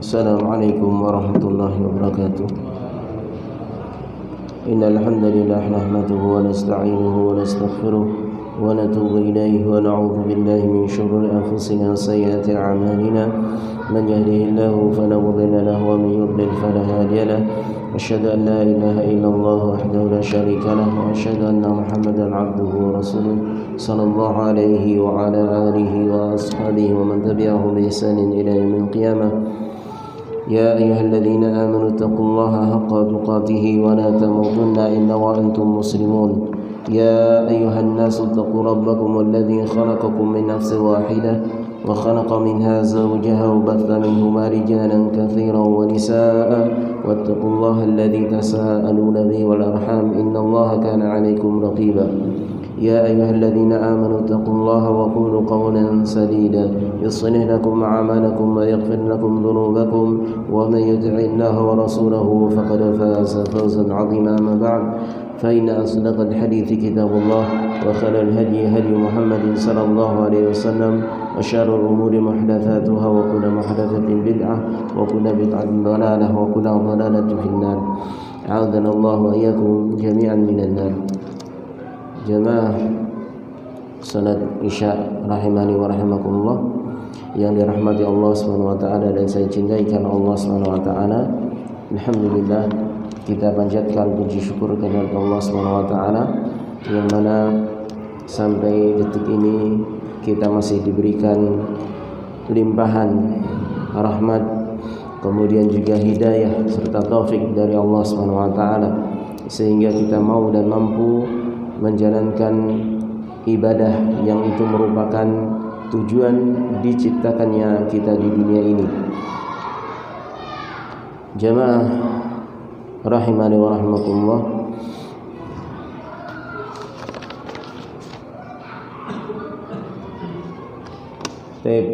Assalamualaikum warahmatullahi wabarakatuh. Innal hamdalillah nahmaduhu wa nasta'inuhu wa nastaghfiruh wa natubu ilayhi wa na'udzu billahi min shururi anfusina wa sayyiati a'malina. Man yahdihillahu fala mudilla lahu wa man yudlil fala hadiya lahu. Asyhadu an la ilaha illallah wahdahu la syarika lahu wa asyhadu anna Muhammadan 'abduhu wa rasuluh sallallahu alaihi wa ala alihi wa ashabihi wa man tabi'ahum bi ihsanin ila yaumil qiyamah. يا أيها الذين آمنوا اتقوا الله حق تقاته ولا تموتن إلا وأنتم مسلمون. يا أيها الناس اتقوا ربكم الذي خلقكم من نفس واحدة وخلق منها زوجها وبث منهما رجالا كثيرا ونساء واتقوا الله الذي تساءلون به والأرحام إن الله كان عليكم رقيبا. يا أيها الذين آمنوا اتقوا الله وقولوا قولا سديدا يصلح لكم أعمالكم ويغفر لكم ذنوبكم ومن يطع الله ورسوله فقد فاز فوزا عظيما. أما بعد فإن أصدق الحديث كتاب الله وخير الهدي هدي محمد صلى الله عليه وسلم وشر الأمور محدثاتها وكل محدثة بدعة وكل بدعة ضلالة وكل ضلالة في النار. أعاذنا الله وإياكم جميعا من النار. Jamaah salat Isya rahimani wa rahimakumullah yang dirahmati Allah Subhanahu wa taala dan saya cintai karena Allah Subhanahu wa taala. Alhamdulillah, kita panjatkan puji syukur kepada Allah Subhanahu wa taala yang mana sampai detik ini kita masih diberikan limpahan rahmat, kemudian juga hidayah serta taufik dari Allah Subhanahu wa taala sehingga kita mau dan mampu menjalankan ibadah yang itu merupakan tujuan diciptakannya kita di dunia ini. Jamaah rahimani wa rahimakumullah,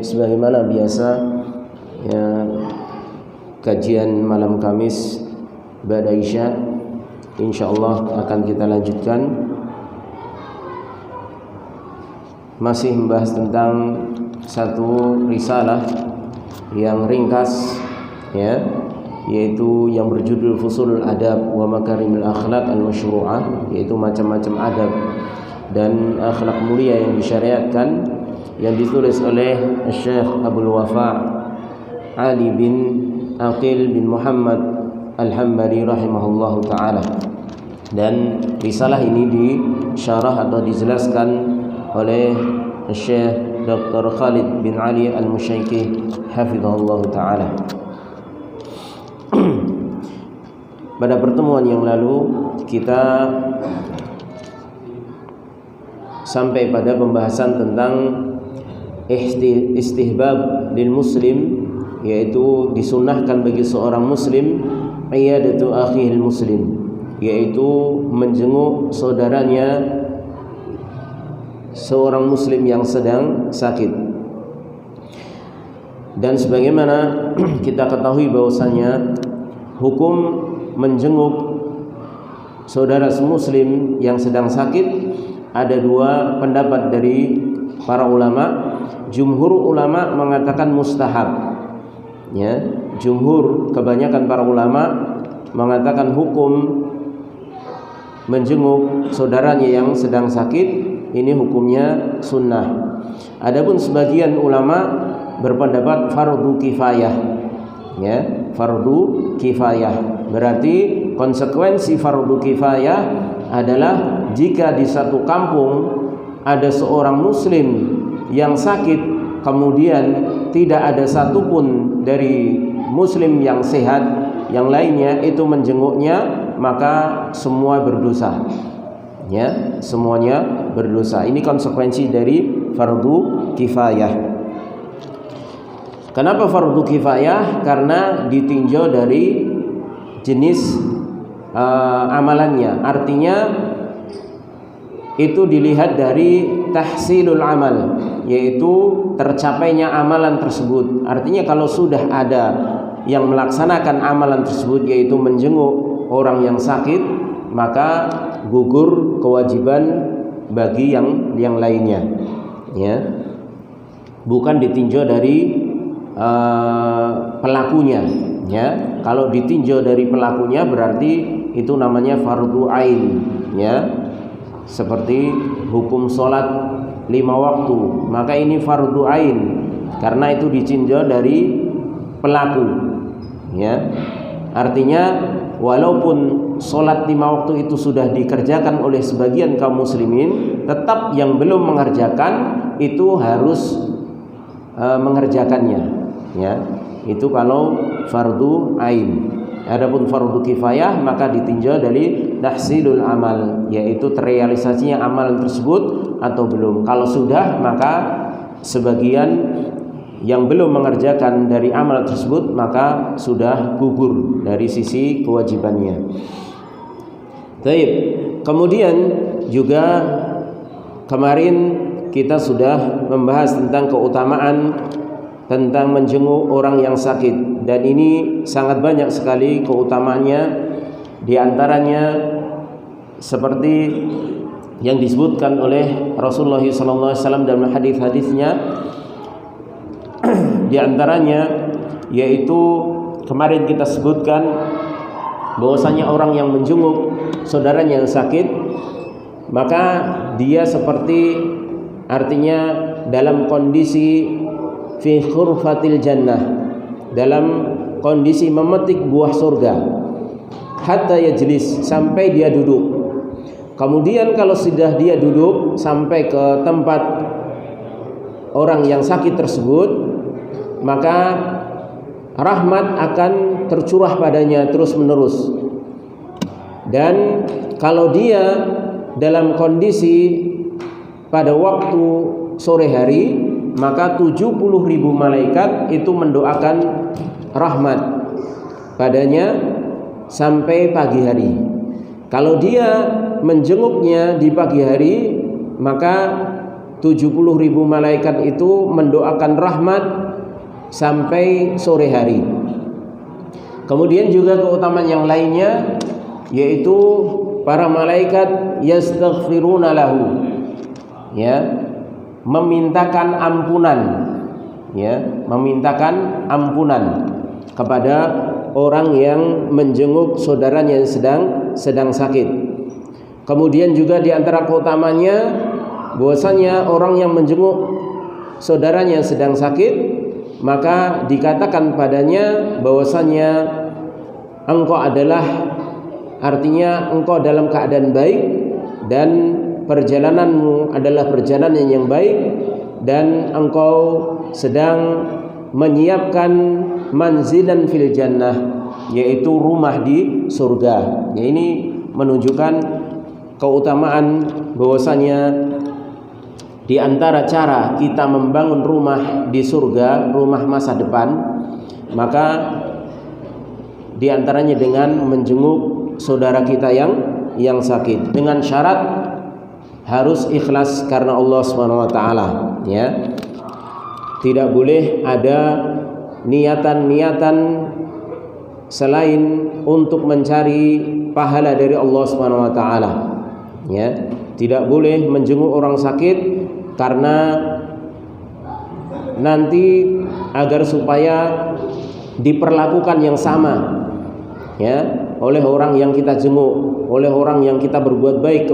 sebagaimana biasa ya, kajian malam Kamis ba'da Isya insyaallah akan kita lanjutkan, masih membahas tentang satu risalah yang ringkas ya, yaitu yang berjudul Fusulul Adab wa Makarimul Akhlaq Al-Masyru'ah, yaitu macam-macam adab dan akhlak mulia yang disyariatkan, yang ditulis oleh Syekh Abdul Wafa Ali bin Aqil bin Muhammad Al-Hambali rahimahullahu taala. Dan risalah ini disyarah atau dijelaskan oleh Syekh Dr. Khalid bin Ali Al-Musyaikih hafizahullah ta'ala. Pada pertemuan yang lalu kita sampai pada pembahasan tentang istihbab lil muslim, yaitu disunnahkan bagi seorang muslim iyadatu akhihil muslim, yaitu menjenguk saudaranya seorang muslim yang sedang sakit. Dan sebagaimana kita ketahui bahwasanya hukum menjenguk saudara muslim yang sedang sakit ada dua pendapat dari para ulama. Jumhur ulama mengatakan mustahab ya, jumhur kebanyakan para ulama mengatakan hukum menjenguk saudaranya yang sedang sakit ini hukumnya sunnah. Adapun sebagian ulama berpendapat fardu kifayah ya, fardu kifayah. Berarti konsekuensi fardu kifayah adalah jika di satu kampung ada seorang muslim yang sakit, kemudian tidak ada satupun dari muslim yang sehat yang lainnya itu menjenguknya, maka semua berdosa ya, semuanya berdosa. Ini konsekuensi dari fardu kifayah. Kenapa fardu kifayah? Karena ditinjau dari jenis amalannya. Artinya itu dilihat dari tahsilul amal, yaitu tercapainya amalan tersebut. Artinya kalau sudah ada yang melaksanakan amalan tersebut, yaitu menjenguk orang yang sakit, maka gugur kewajiban bagi yang lainnya ya. Bukan ditinjau dari pelakunya, ya. Kalau ditinjau dari pelakunya berarti itu namanya fardu ain, ya. Seperti hukum sholat 5 waktu, maka ini fardu ain karena itu ditinjau dari pelaku, ya. Artinya walaupun sholat 5 waktu itu sudah dikerjakan oleh sebagian kaum muslimin, tetap yang belum mengerjakan itu harus mengerjakannya, ya. Itu kalau fardu ain. Adapun fardu kifayah maka ditinjau dari tahsilul amal, yaitu terrealisasinya amal tersebut atau belum. Kalau sudah, maka sebagian yang belum mengerjakan dari amal tersebut maka sudah gugur dari sisi kewajibannya. Baik. Kemudian juga kemarin kita sudah membahas tentang keutamaan tentang menjenguk orang yang sakit, dan ini sangat banyak sekali keutamaannya. Di antaranya seperti yang disebutkan oleh Rasulullah SAW dalam hadis-hadisnya, di antaranya yaitu kemarin kita sebutkan bahwasanya orang yang menjenguk saudaranya yang sakit, maka dia seperti, artinya dalam kondisi fi khurfatil jannah, dalam kondisi memetik buah surga, hatta yajlis, sampai dia duduk. Kemudian kalau sudah dia duduk sampai ke tempat orang yang sakit tersebut, maka rahmat akan tercurah padanya terus menerus. Dan kalau dia dalam kondisi pada waktu sore hari, maka 70.000 malaikat itu mendoakan rahmat padanya sampai pagi hari. Kalau dia menjenguknya di pagi hari, maka 70.000 malaikat itu mendoakan rahmat sampai sore hari. Kemudian juga keutamaan yang lainnya, yaitu para malaikat yastaghfiruna lahu, ya, memintakan ampunan, ya, memintakan ampunan kepada orang yang menjenguk saudaranya yang sedang sakit. Kemudian juga di antara keutamanya bahwasanya orang yang menjenguk saudaranya yang sedang sakit, maka dikatakan padanya bahwasanya engkau adalah, artinya engkau dalam keadaan baik dan perjalananmu adalah perjalanan yang baik, dan engkau sedang menyiapkan manzilan fil jannah, yaitu rumah di surga. Ya, ini menunjukkan keutamaan bahwasanya di antara cara kita membangun rumah di surga, rumah masa depan, maka di antaranya dengan menjenguk saudara kita yang sakit, dengan syarat harus ikhlas karena Allah Subhanahu wa taala, ya. Tidak boleh ada niatan-niatan selain untuk mencari pahala dari Allah Subhanahu wa taala, ya. Tidak boleh menjenguk orang sakit karena nanti agar supaya diperlakukan yang sama, ya, oleh orang yang kita jenguk, oleh orang yang kita berbuat baik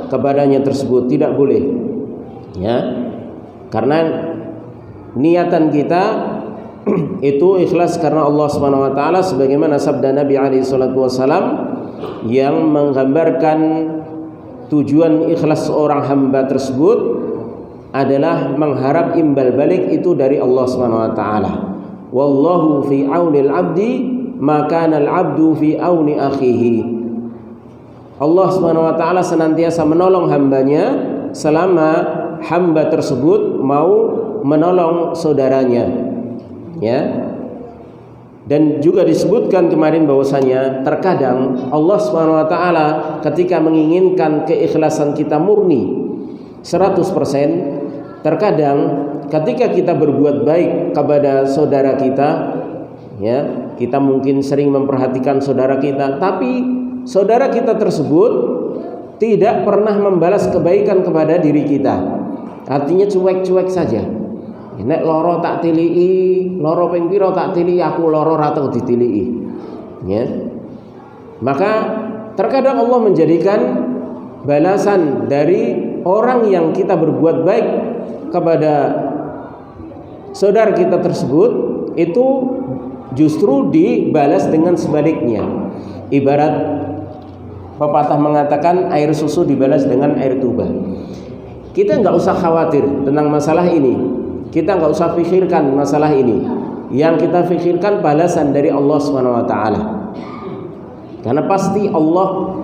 kepadanya tersebut. Tidak boleh, ya, karena niatan kita itu ikhlas karena Allah Subhanahu wa taala, sebagaimana sabda Nabi alaihi salatu wasallam yang menggambarkan tujuan ikhlas seorang hamba tersebut adalah mengharap imbal balik itu dari Allah Subhanahu wa taala. Wallahu fi aunil abdi ma kana al-abdu fi auni akhihi. Allah Subhanahu wa taala senantiasa menolong hambanya selama hamba tersebut mau menolong saudaranya, ya. Dan juga disebutkan kemarin bahwasanya terkadang Allah Subhanahu wa taala ketika menginginkan keikhlasan kita murni 100%, terkadang ketika kita berbuat baik kepada saudara kita, ya, kita mungkin sering memperhatikan saudara kita, tapi saudara kita tersebut tidak pernah membalas kebaikan kepada diri kita. Artinya cuek-cuek saja, Nek loro tak tiliki, loro ping pira tak tiliki, aku loro ra tau ditiliki. Ya. Maka terkadang Allah menjadikan balasan dari orang yang kita berbuat baik kepada saudara kita tersebut itu justru dibalas dengan sebaliknya. Ibarat pepatah mengatakan air susu dibalas dengan air tuba. Kita nggak usah khawatir tentang masalah ini. Kita nggak usah pikirkan masalah ini. Yang kita pikirkan balasan dari Allah SWT. Karena pasti Allah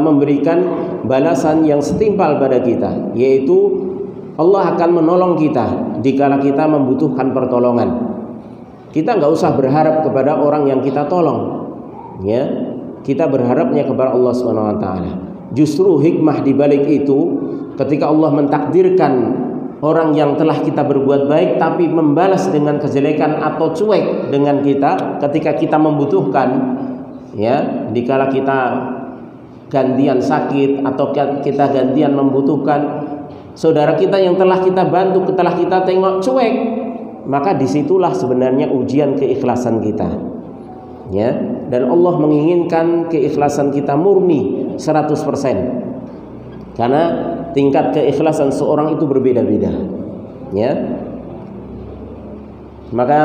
memberikan balasan yang setimpal pada kita, yaitu Allah akan menolong kita dikala kita membutuhkan pertolongan. Kita nggak usah berharap kepada orang yang kita tolong, ya. Kita berharapnya kepada Allah SWT. Justru hikmah di balik itu, ketika Allah mentakdirkan orang yang telah kita berbuat baik tapi membalas dengan kejelekan atau cuek dengan kita ketika kita membutuhkan, ya, dikala kita gantian sakit atau kita gantian membutuhkan, saudara kita yang telah kita bantu, telah kita tengok cuek, maka disitulah sebenarnya ujian keikhlasan kita, ya. Dan Allah menginginkan keikhlasan kita murni 100%. Karena tingkat keikhlasan seorang itu berbeda-beda, ya. Maka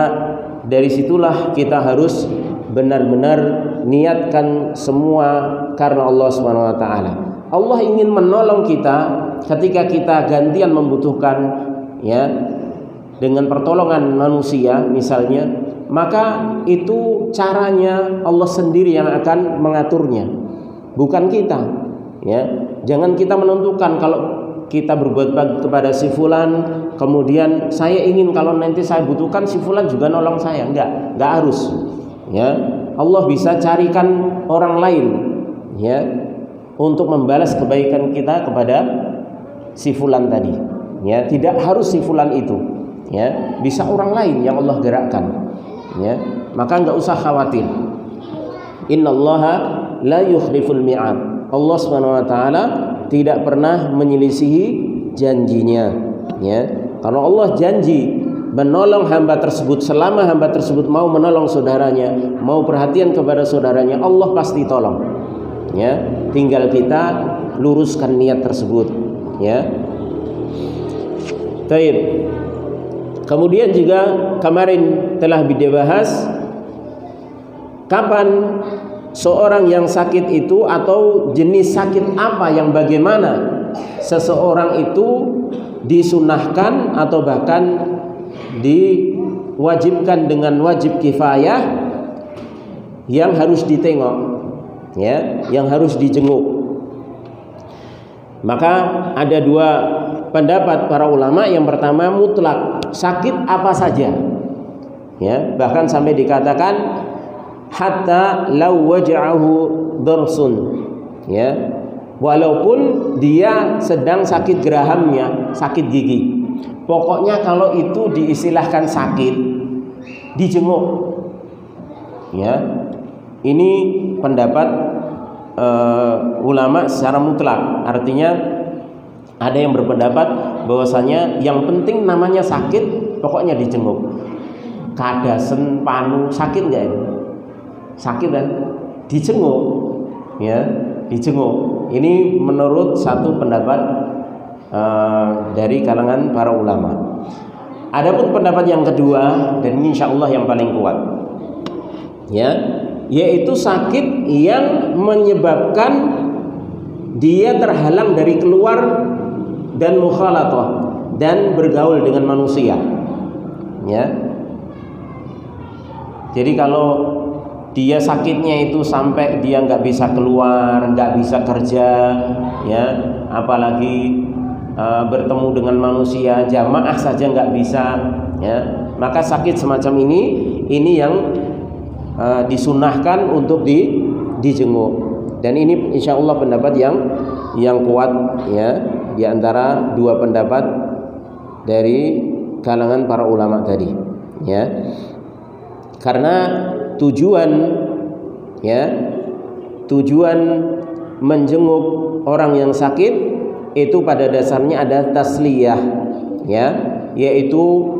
dari situlah kita harus benar-benar niatkan semua karena Allah SWT. Allah ingin menolong kita ketika kita gantian membutuhkan, ya, dengan pertolongan manusia misalnya, maka itu caranya Allah sendiri yang akan mengaturnya, bukan kita, ya. Jangan kita menentukan kalau kita berbuat baik kepada si fulan, kemudian saya ingin kalau nanti saya butuhkan si fulan juga nolong saya. Enggak harus, ya. Allah bisa carikan orang lain, ya, untuk membalas kebaikan kita kepada si fulan tadi, ya. Tidak harus si fulan itu, ya. Bisa orang lain yang Allah gerakkan, ya. Maka enggak usah khawatir. Innallaha la yukhliful mi'ad. Allah SWT tidak pernah menyelisihi janjinya, ya. Karena Allah janji menolong hamba tersebut, selama hamba tersebut mau menolong saudaranya, mau perhatian kepada saudaranya, Allah pasti tolong, ya. Tinggal kita luruskan niat tersebut, ya. Baik. Kemudian juga kemarin telah dibahas kapan seorang yang sakit itu atau jenis sakit apa yang bagaimana seseorang itu disunahkan atau bahkan diwajibkan dengan wajib kifayah yang harus ditengok, ya, yang harus dijenguk. Maka ada dua pendapat para ulama. Yang pertama mutlak, sakit apa saja, ya, bahkan sampai dikatakan hatta law waja'ahu darsun, ya, walaupun dia sedang sakit gerahamnya, sakit gigi, pokoknya kalau itu diistilahkan sakit, dijenguk, ya. Ini pendapat ulama secara mutlak. Artinya ada yang berpendapat bahwasanya yang penting namanya sakit, pokoknya dijenguk. Kadasen, panu, sakit enggak itu? Sakit kan? Dijenguk, ya, dijenguk. Ini menurut satu pendapat dari kalangan para ulama. Adapun pendapat yang kedua, dan ini insya Allah yang paling kuat, ya, yaitu sakit yang menyebabkan dia terhalang dari keluar dan mukhalatah dan bergaul dengan manusia, ya. Jadi kalau dia sakitnya itu sampai dia nggak bisa keluar, nggak bisa kerja, ya, apalagi bertemu dengan manusia, jamaah saja nggak bisa, ya, maka sakit semacam ini yang disunahkan untuk dijenguk. Dan ini insya Allah pendapat yang kuat, ya, di antara dua pendapat dari kalangan para ulama tadi, ya. Karena tujuan menjenguk orang yang sakit itu pada dasarnya ada tasliyah, ya, yaitu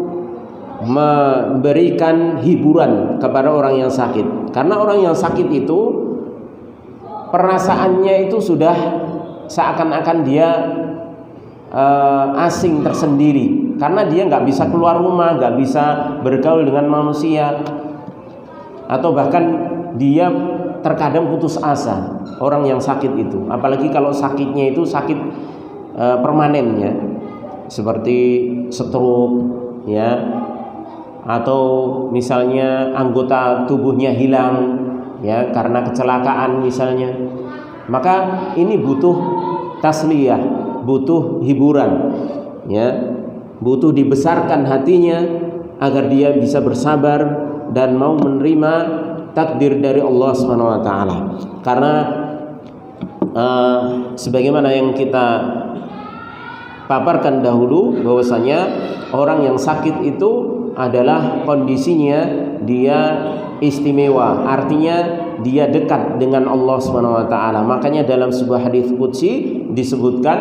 memberikan hiburan kepada orang yang sakit. Karena orang yang sakit itu perasaannya itu sudah seakan-akan dia asing tersendiri, karena dia nggak bisa keluar rumah, nggak bisa bergaul dengan manusia, atau bahkan dia terkadang putus asa. Orang yang sakit itu, apalagi kalau sakitnya itu sakit permanennya, seperti stroke, ya, atau misalnya anggota tubuhnya hilang, ya, karena kecelakaan misalnya. Maka ini butuh tasliyah, butuh hiburan, ya, butuh dibesarkan hatinya agar dia bisa bersabar dan mau menerima takdir dari Allah Subhanahu wa taala. Karena sebagaimana yang kita paparkan dahulu, bahwasanya orang yang sakit itu adalah kondisinya dia istimewa, artinya dia dekat dengan Allah Subhanahu wa taala. Makanya dalam sebuah hadis qudsi disebutkan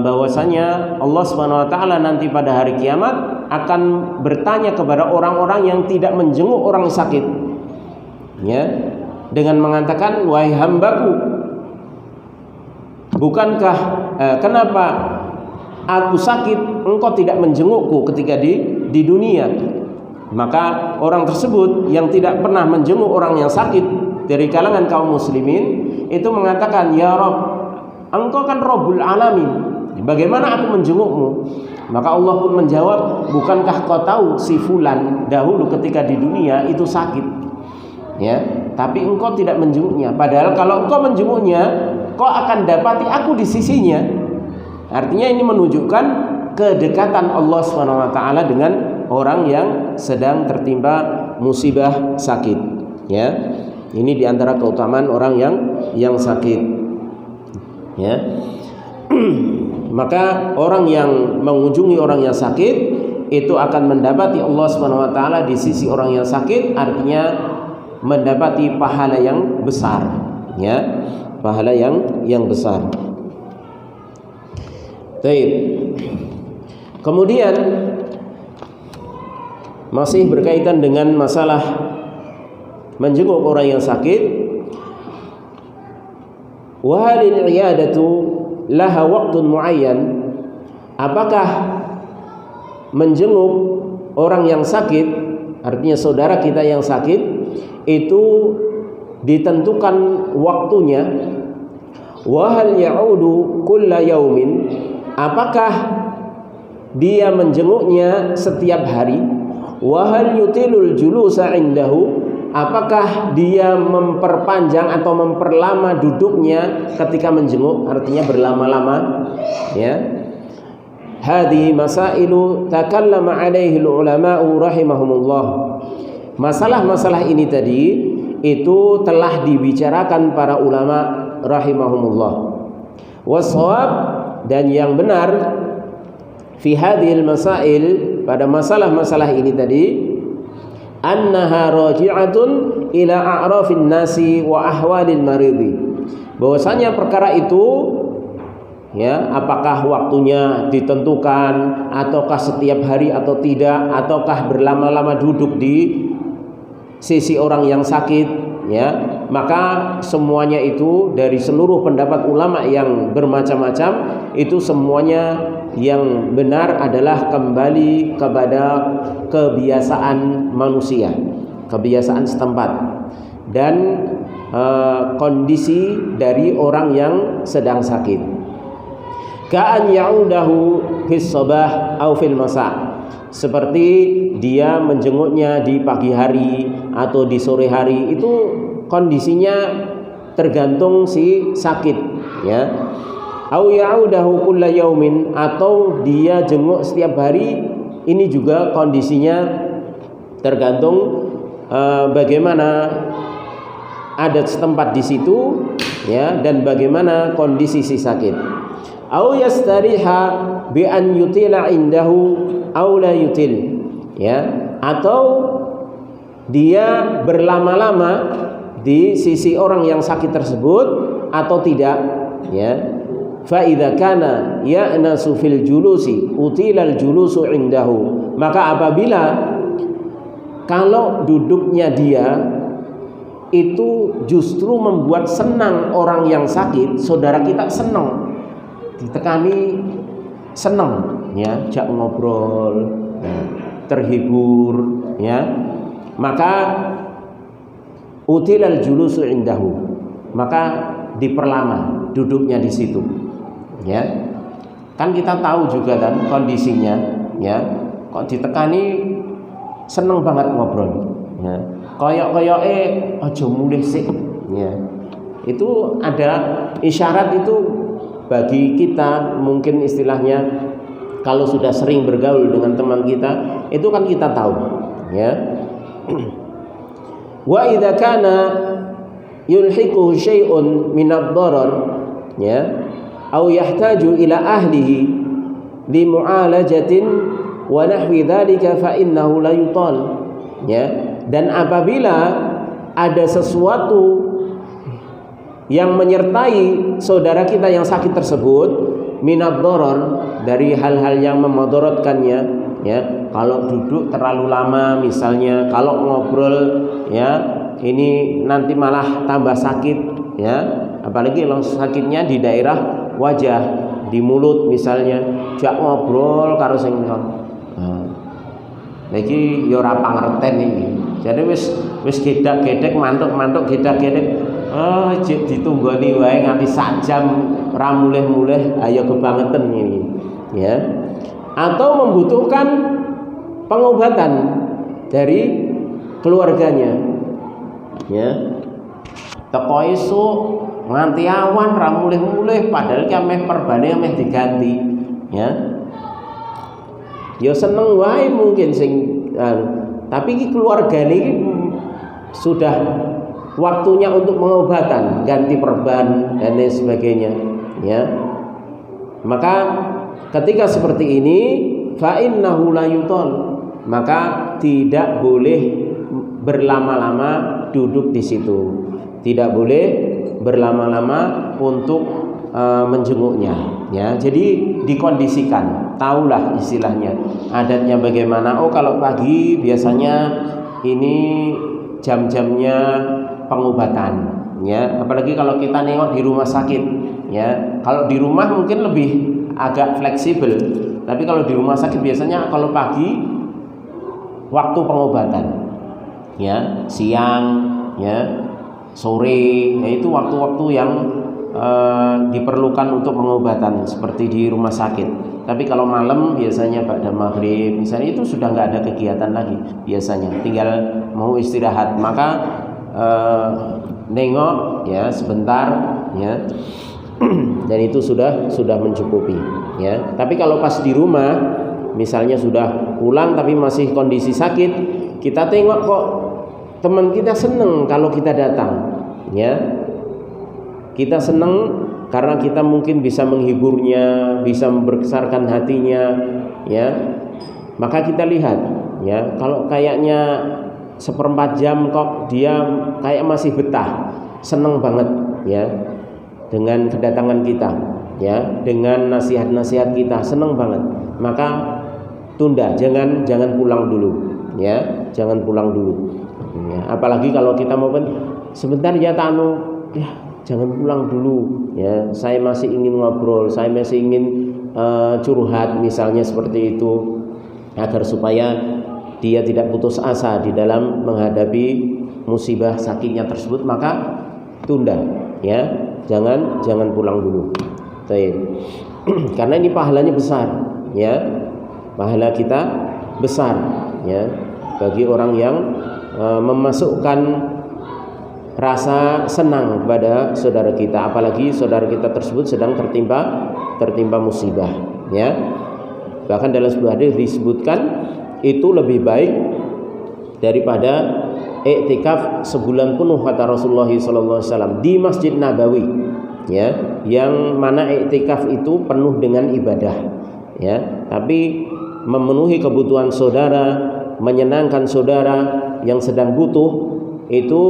bahwasanya Allah Subhanahu wa taala nanti pada hari kiamat akan bertanya kepada orang-orang yang tidak menjenguk orang sakit, ya, dengan mengatakan, wahai hambaku, bukankah kenapa aku sakit engkau tidak menjengukku ketika di dunia? Maka orang tersebut yang tidak pernah menjenguk orang yang sakit dari kalangan kaum muslimin itu mengatakan, ya Rabb, engkau kan Rabbul Alamin, bagaimana aku menjengukmu? Maka Allah pun menjawab, bukankah kau tahu si fulan dahulu ketika di dunia itu sakit, ya, tapi engkau tidak menjenguknya. Padahal kalau engkau menjenguknya, kau akan dapati aku di sisinya. Artinya ini menunjukkan kedekatan Allah SWT dengan orang yang sedang tertimpa musibah sakit, ya. Ini diantara keutamaan orang yang sakit, ya. Maka orang yang mengunjungi orang yang sakit itu akan mendapati Allah SWT di sisi orang yang sakit, artinya mendapati pahala yang besar, ya, pahala yang besar. Baik. Kemudian masih berkaitan dengan masalah menjenguk orang yang sakit, wa halil iyadatu laha waqtun muayyan, apakah menjenguk orang yang sakit, artinya saudara kita yang sakit, itu ditentukan waktunya? Wa hal ya'udu kulla yaumin, apakah dia menjenguknya setiap hari? Wa hal yutilul julusa indahu, apakah dia memperpanjang atau memperlama duduknya ketika menjenguk, artinya berlama-lama, ya. Hadhi masailu takallama alaihi ulama'u rahimahumullah. Masalah-masalah ini tadi itu telah dibicarakan para ulama rahimahumullah. Washawab, dan yang benar, fi hadhil masail, pada masalah-masalah ini tadi, annaha raji'atun ila a'rafin nasi wa ahwalil maridi, bahwasanya perkara itu, ya, apakah waktunya ditentukan, ataukah setiap hari atau tidak, ataukah berlama-lama duduk di sisi orang yang sakit, ya, maka semuanya itu dari seluruh pendapat ulama yang bermacam-macam itu semuanya yang benar adalah kembali kepada kebiasaan manusia, kebiasaan setempat, dan kondisi dari orang yang sedang sakit. Ka'an ya'udahu fis sabah au fil masa, seperti dia menjenguknya di pagi hari atau di sore hari, itu kondisinya tergantung si sakit, ya. Au ya'udahu kulla yaumin, atau dia jenguk setiap hari, ini juga kondisinya tergantung bagaimana adat setempat di situ, ya, dan bagaimana kondisi si sakit. Au yastariha bi an yutila indahu au la yutil, ya, atau dia berlama-lama di sisi orang yang sakit tersebut atau tidak, ya. fa idza kana ya'nasu fil julusi utilal julusu indahu, maka apabila kalau duduknya dia itu justru membuat senang orang yang sakit, saudara kita senang, ditekani senang, ya, jak ngobrol, terhibur, ya, maka utilal julusu indahu, maka diperlama duduknya di situ, ya. Kan kita tahu juga kan kondisinya, ya, kok ditekani seneng banget ngobrol, ya. Koyok-koyoke aja mulih sik, ya. Itu ada isyarat itu bagi kita, mungkin istilahnya kalau sudah sering bergaul dengan teman kita, itu kan kita tahu, ya. Wa idza kana yulhiquhu syai'un min ad-darar, ya, au yahtaju ila ahlihi li mu'alajatin wa nahwi dzalika fa innahu la yutal, ya. Dan apabila ada sesuatu yang menyertai saudara kita yang sakit tersebut, minad darar, dari hal-hal yang memudaratkannya, ya, kalau duduk terlalu lama misalnya, kalau ngobrol, ya, ini nanti malah tambah sakit, ya, apalagi kalau sakitnya di daerah wajah, di mulut misalnya, jak ngobrol karo sing iki ya ora pangerten iki. Jadi wis gedak-gedek mantuk-mantuk gedak-gedek. Oh, ditunggoni wae nganti sak jam ora mulih-mulih, ayo kebangetan ini, ya. Atau membutuhkan pengobatan dari keluarganya, ya. Teko esuk nganti awan ra mulih-mulih padahal ki ameh perbane ameh diganti, ya. Ya seneng wae mungkin sing tapi iki keluargane iki sudah waktunya untuk pengobatan, ganti perban dan lain sebagainya, ya. Maka ketika seperti ini fa innahu la yutal, maka tidak boleh berlama-lama duduk di situ. Tidak boleh berlama-lama untuk menjenguknya, ya. Jadi dikondisikan, tahulah istilahnya adatnya bagaimana. Oh, kalau pagi biasanya ini jam-jamnya pengobatan, ya. Apalagi kalau kita nengok di rumah sakit, ya. Kalau di rumah mungkin lebih agak fleksibel, tapi kalau di rumah sakit biasanya kalau pagi waktu pengobatan, ya, siang, ya, sore, yaitu waktu-waktu yang diperlukan untuk pengobatan seperti di rumah sakit. Tapi kalau malam biasanya pada maghrib misalnya itu sudah nggak ada kegiatan lagi, biasanya tinggal mau istirahat, maka nengok, ya, sebentar, ya. Dan itu sudah mencukupi, ya. Tapi kalau pas di rumah misalnya sudah pulang tapi masih kondisi sakit, kita tengok kok teman kita seneng kalau kita datang, ya. Kita senang karena kita mungkin bisa menghiburnya, bisa membesarkan hatinya, ya. Maka kita lihat, ya, kalau kayaknya 1/4 jam kok dia kayak masih betah, senang banget, ya, dengan kedatangan kita, ya, dengan nasihat-nasihat kita, senang banget. Maka tunda, jangan pulang dulu, ya, jangan pulang dulu, ya. Apalagi kalau kita mau sebentar ya tanu, ya, jangan pulang dulu, ya, saya masih ingin ngobrol, saya masih ingin curhat misalnya seperti itu, agar supaya dia tidak putus asa di dalam menghadapi musibah sakitnya tersebut, maka tunda, ya, jangan pulang dulu. Karena ini pahalanya besar, ya, pahala kita besar, ya, bagi orang yang memasukkan rasa senang kepada saudara kita, apalagi saudara kita tersebut sedang tertimpa musibah, ya. Bahkan dalam sebuah hadis disebutkan itu lebih baik daripada iktikaf sebulan penuh, kata Rasulullah SAW di Masjid Nabawi, ya, yang mana iktikaf itu penuh dengan ibadah, ya, tapi memenuhi kebutuhan saudara, menyenangkan saudara yang sedang butuh, itu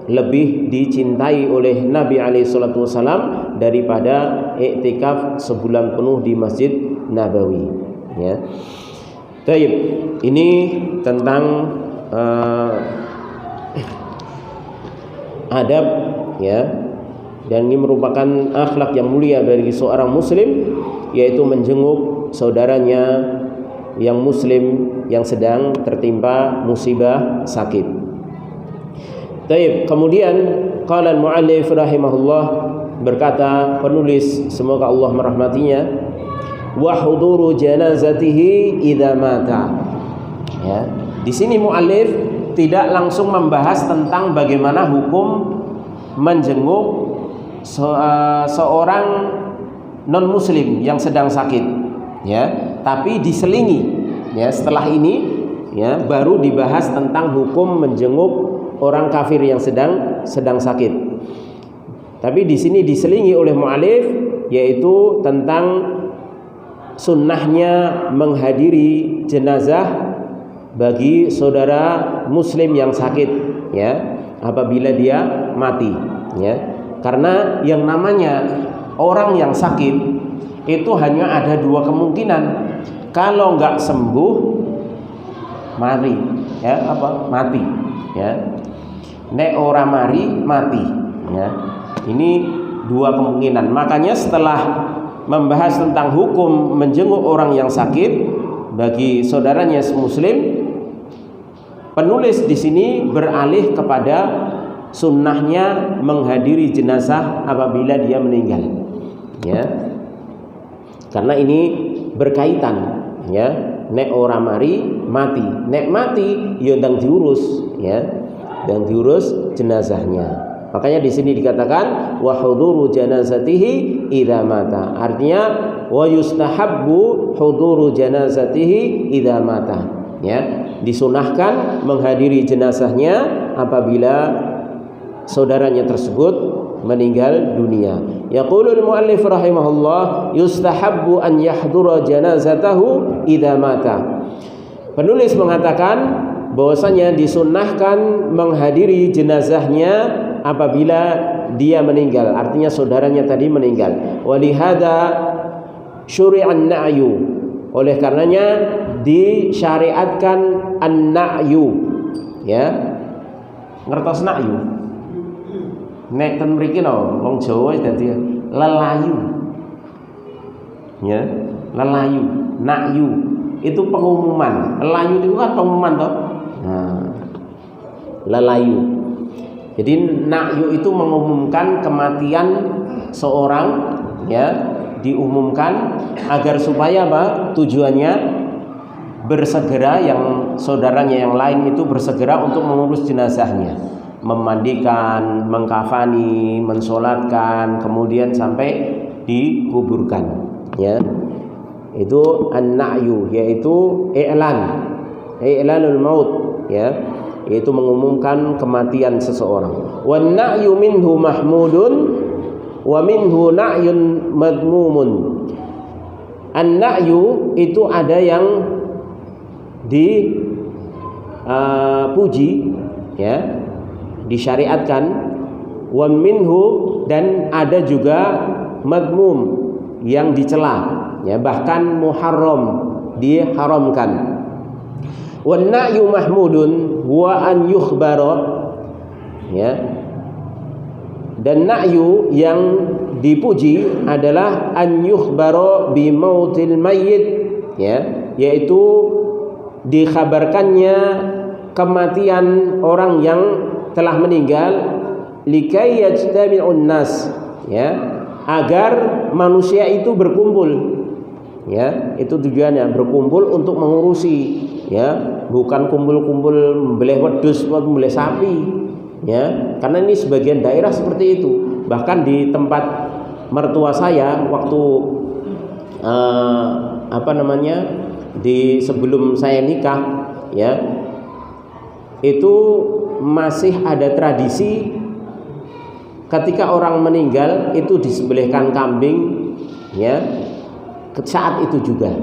lebih dicintai oleh Nabi SAW daripada iktikaf sebulan penuh di Masjid Nabawi. Ya. Baik, ini tentang adab, ya, dan ini merupakan akhlak yang mulia bagi seorang muslim, yaitu menjenguk saudaranya yang muslim yang sedang tertimpa musibah sakit. Baik, kemudian qala al-muallif rahimahullah, berkata penulis semoga Allah merahmatinya, wa huduru janazatihi idza mata. Ya, di sini muallif tidak langsung membahas tentang bagaimana hukum menjenguk seorang non muslim yang sedang sakit, ya, tapi diselingi, ya, setelah ini, ya, baru dibahas tentang hukum menjenguk orang kafir yang sedang sakit. Tapi di sini diselingi oleh mu'alif, yaitu tentang sunnahnya menghadiri jenazah bagi saudara muslim yang sakit, ya, apabila dia mati, ya. Karena yang namanya orang yang sakit itu hanya ada dua kemungkinan. Kalau nggak sembuh, mati, ya, mati, ya. Nek ora mari, mati, ya. Ini dua kemungkinan. Makanya setelah membahas tentang hukum menjenguk orang yang sakit bagi saudaranya muslim, penulis di sini beralih kepada sunnahnya menghadiri jenazah apabila dia meninggal, ya. Karena ini berkaitan, ya. Nek ora mari, mati. Nek mati, ya ndang diurus, ya. Dan diurus jenazahnya. Makanya di sini dikatakan wa huduru janazatihi idza mata. Artinya wa yustahabbu huduru janazatihi idza mata. Ya, disunahkan menghadiri jenazahnya apabila saudaranya tersebut meninggal dunia. Yaqulul muallif rahimahullah yustahabbu an yahdura janazatahu idza mata. Penulis mengatakan bahwasanya disunahkan menghadiri jenazahnya apabila dia meninggal, artinya saudaranya tadi meninggal. Walihada syuri'an na'yu, oleh karenanya disyariatkan an-na'yu, ya. Ngertos na'yu? Nek ten mriki lho wong Jawa dadi lelayu, ya, lelayu, na'yu itu pengumuman. Lelayu itu kan pengumuman toh. Nah, lelayu. Jadi na'yu itu mengumumkan kematian seorang, ya, diumumkan agar supaya apa? Tujuannya bersegera yang saudaranya yang lain itu bersegera untuk mengurus jenazahnya, memandikan, mengkafani, mensolatkan, kemudian sampai dikuburkan, ya. Itu an-na'yu, yaitu i'lanul maut, ya, yaitu mengumumkan kematian seseorang. Wan na'yu minhu mahmudun wa minhu na'yun madmumun. An-na'yu itu ada yang dipuji, ya, disyariatkan. Wa minhu, dan ada juga madmum yang dicela, ya, bahkan muharram, diharamkan. Wan na'yu mahmudun wa an yukhbara, ya. Dan na'yu yang dipuji adalah an yukhbara bi mautil mayyit, ya, yaitu dikhabarkannya kematian orang yang telah meninggal, likai yajtami'un nas, ya, agar manusia itu berkumpul, ya. Itu tujuannya, berkumpul untuk mengurusi, ya, bukan kumpul-kumpul membelih wedhus atau membelih sapi, ya. Karena ini sebagian daerah seperti itu. Bahkan di tempat mertua saya waktu di sebelum saya nikah, ya, itu masih ada tradisi ketika orang meninggal itu disembelihkan kambing, ya, saat itu juga,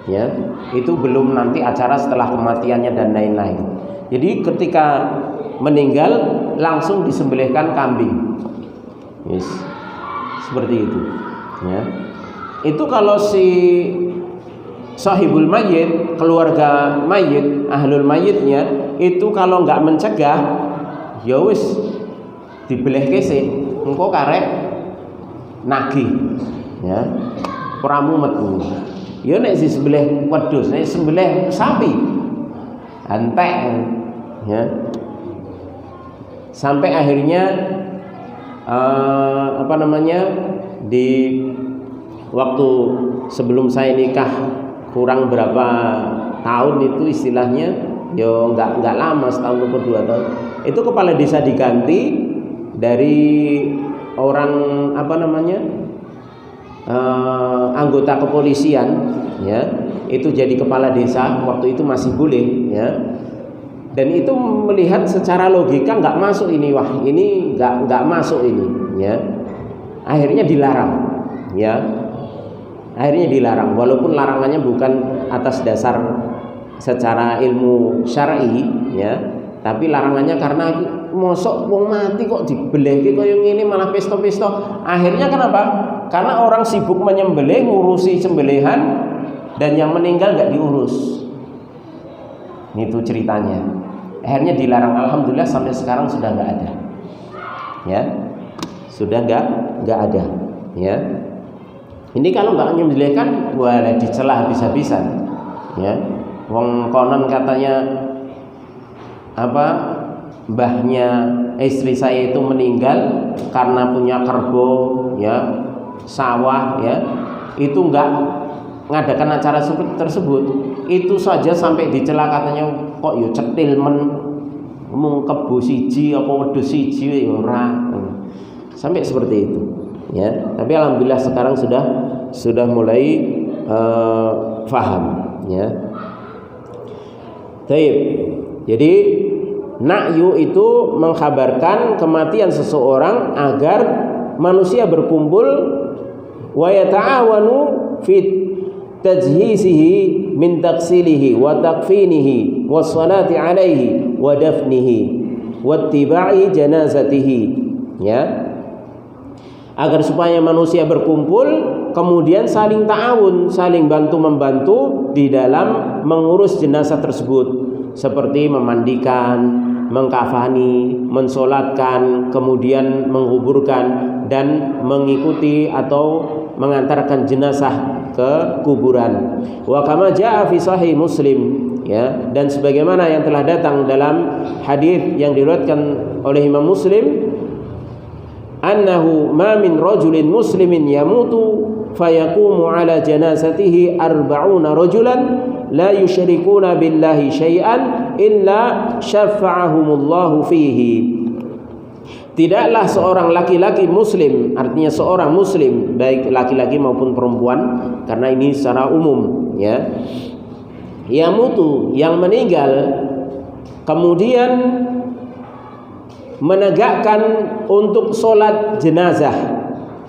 ya. Itu belum nanti acara setelah kematiannya dan lain-lain. Jadi ketika meninggal langsung disembelihkan kambing. Yes. Seperti itu. Ya. Itu kalau si sahibul mayit, keluarga mayit, ahlul mayitnya itu kalau nggak mencegah, ya wis dibeleh kese, engko karek nagih, ya, pramu metu. Ya nek disembelih wedhus, nek sembelih sapi, antek, ya, sampai akhirnya di waktu sebelum saya nikah kurang berapa tahun itu istilahnya, yo nggak lama, setahun atau 2 tahun, itu kepala desa diganti dari orang anggota kepolisian, ya, itu jadi kepala desa waktu itu masih boleh, ya, dan itu melihat secara logika nggak masuk ini, wah ini nggak masuk ini, ya, akhirnya dilarang, ya. Akhirnya dilarang, walaupun larangannya bukan atas dasar secara ilmu syar'i, ya, tapi larangannya karena mosok wong mati kok dibelehke kaya ngene malah pesta-pesta. Akhirnya kenapa? Karena orang sibuk menyembelih, ngurusi sembelihan, dan yang meninggal nggak diurus. Itu ceritanya. Akhirnya dilarang. Alhamdulillah sampai sekarang sudah nggak ada, ya, sudah nggak ada, ya. Ini kalau nggak menyembelihkan, boleh dicela habis-habisan, ya. Wong konon katanya mbahnya istri saya itu meninggal karena punya kerbau, ya, sawah, ya, itu nggak ngadakan acara tersebut. Itu saja sampai dicela katanya, kok yo cetil mung kebo siji apa wedhus siji ya ora. Sampai seperti itu. Ya, tapi alhamdulillah sekarang sudah mulai faham, ya. Baik. Jadi na'yu itu mengkhabarkan kematian seseorang agar manusia berkumpul wa yata'awanu fi tajhisihi min taksilihi wa takfinihi was salati alaihi wa dafnihi wa ittiba'i janazatihi, ya, agar supaya manusia berkumpul kemudian saling ta'awun, saling bantu-membantu di dalam mengurus jenazah tersebut, seperti memandikan, mengkafani, mensolatkan, kemudian menguburkan, dan mengikuti atau mengantarkan jenazah ke kuburan. Wa kama jaa fi sahih Muslim, ya, dan sebagaimana yang telah datang dalam hadis yang diriwayatkan oleh Imam Muslim, annahu ma min rajulin muslimin yamutu fayaqumu ala janazatihi 40 rajulan la yusyrikuna billahi syai'an illa syafa'ahumullahu fihi. Tidaklah seorang laki-laki muslim, artinya seorang muslim baik laki-laki maupun perempuan, karena ini secara umum, ya, yamutu yang meninggal kemudian menegakkan untuk sholat jenazah,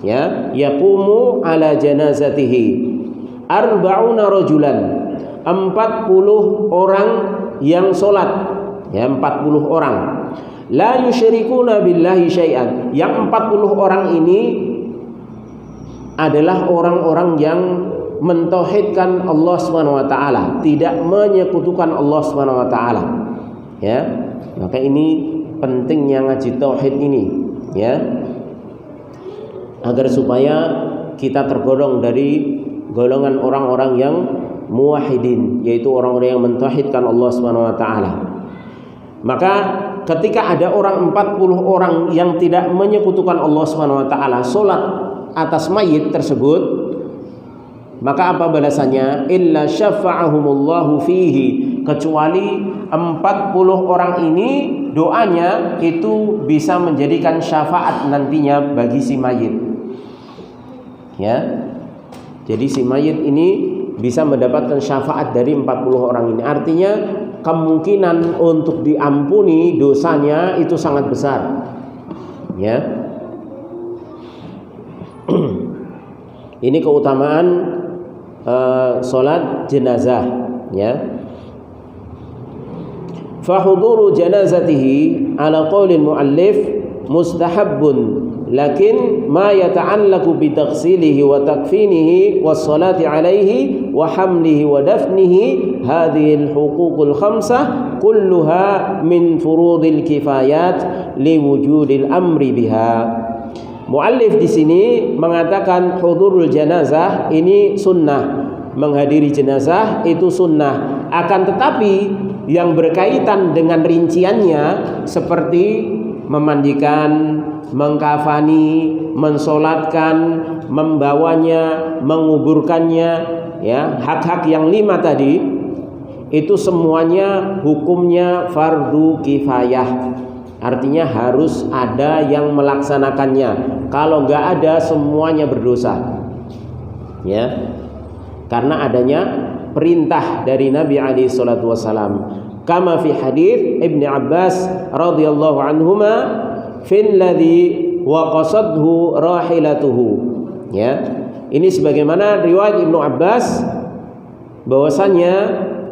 ya, yaqumu ala janazatihi 40 rajulan, 40 orang yang sholat, ya, 40 orang, la yusyrikuna billahi syai'an, yang 40 orang ini adalah orang-orang yang mentauhidkan Allah Subhanahu wa taala, tidak menyekutukan Allah Subhanahu wa taala, ya. Maka ini pentingnya ngaji tauhid ini, ya, agar supaya kita tergolong dari golongan orang-orang yang muwahhidin, yaitu orang-orang yang mentauhidkan Allah Subhanahu wa taala. Maka ketika ada orang 40 orang yang tidak menyekutukan Allah Subhanahu wa taala salat atas mayit tersebut, maka apa balasannya? Illa syafa'ahumullahu fihi, kecuali 40 orang ini doanya itu bisa menjadikan syafaat nantinya bagi si mayit, ya. Jadi si mayit ini bisa mendapatkan syafaat dari 40 orang ini. Artinya kemungkinan untuk diampuni dosanya itu sangat besar, ya. Ini keutamaan sholat jenazah, ya. Fahuduru janazatihi ala qaulil muallif mustahabbun, lakin ma yata'allaqu bi taghsilihi wa takfinihi was salati alaihi wa hamlihi wa dafnihi hadhihi al-huququl khamsah kulluha min furudil kifayat li wujudil amri biha. Muallif di sini mengatakan hudurul janazah ini sunnah, menghadiri jenazah itu sunnah. Akan tetapi yang berkaitan dengan rinciannya seperti memandikan, mengkafani, mensolatkan, membawanya, menguburkannya, ya, hak-hak yang 5 tadi itu semuanya hukumnya fardu kifayah. Artinya harus ada yang melaksanakannya. Kalau nggak ada semuanya berdosa, ya, karena adanya perintah dari Nabi alaihi salatu wasalam. Kama fi hadits Ibnu Abbas radhiyallahu anhuma fil ladzi waqasadhu rahilatuhu, ya. Ini sebagaimana riwayat Ibnu Abbas bahwasanya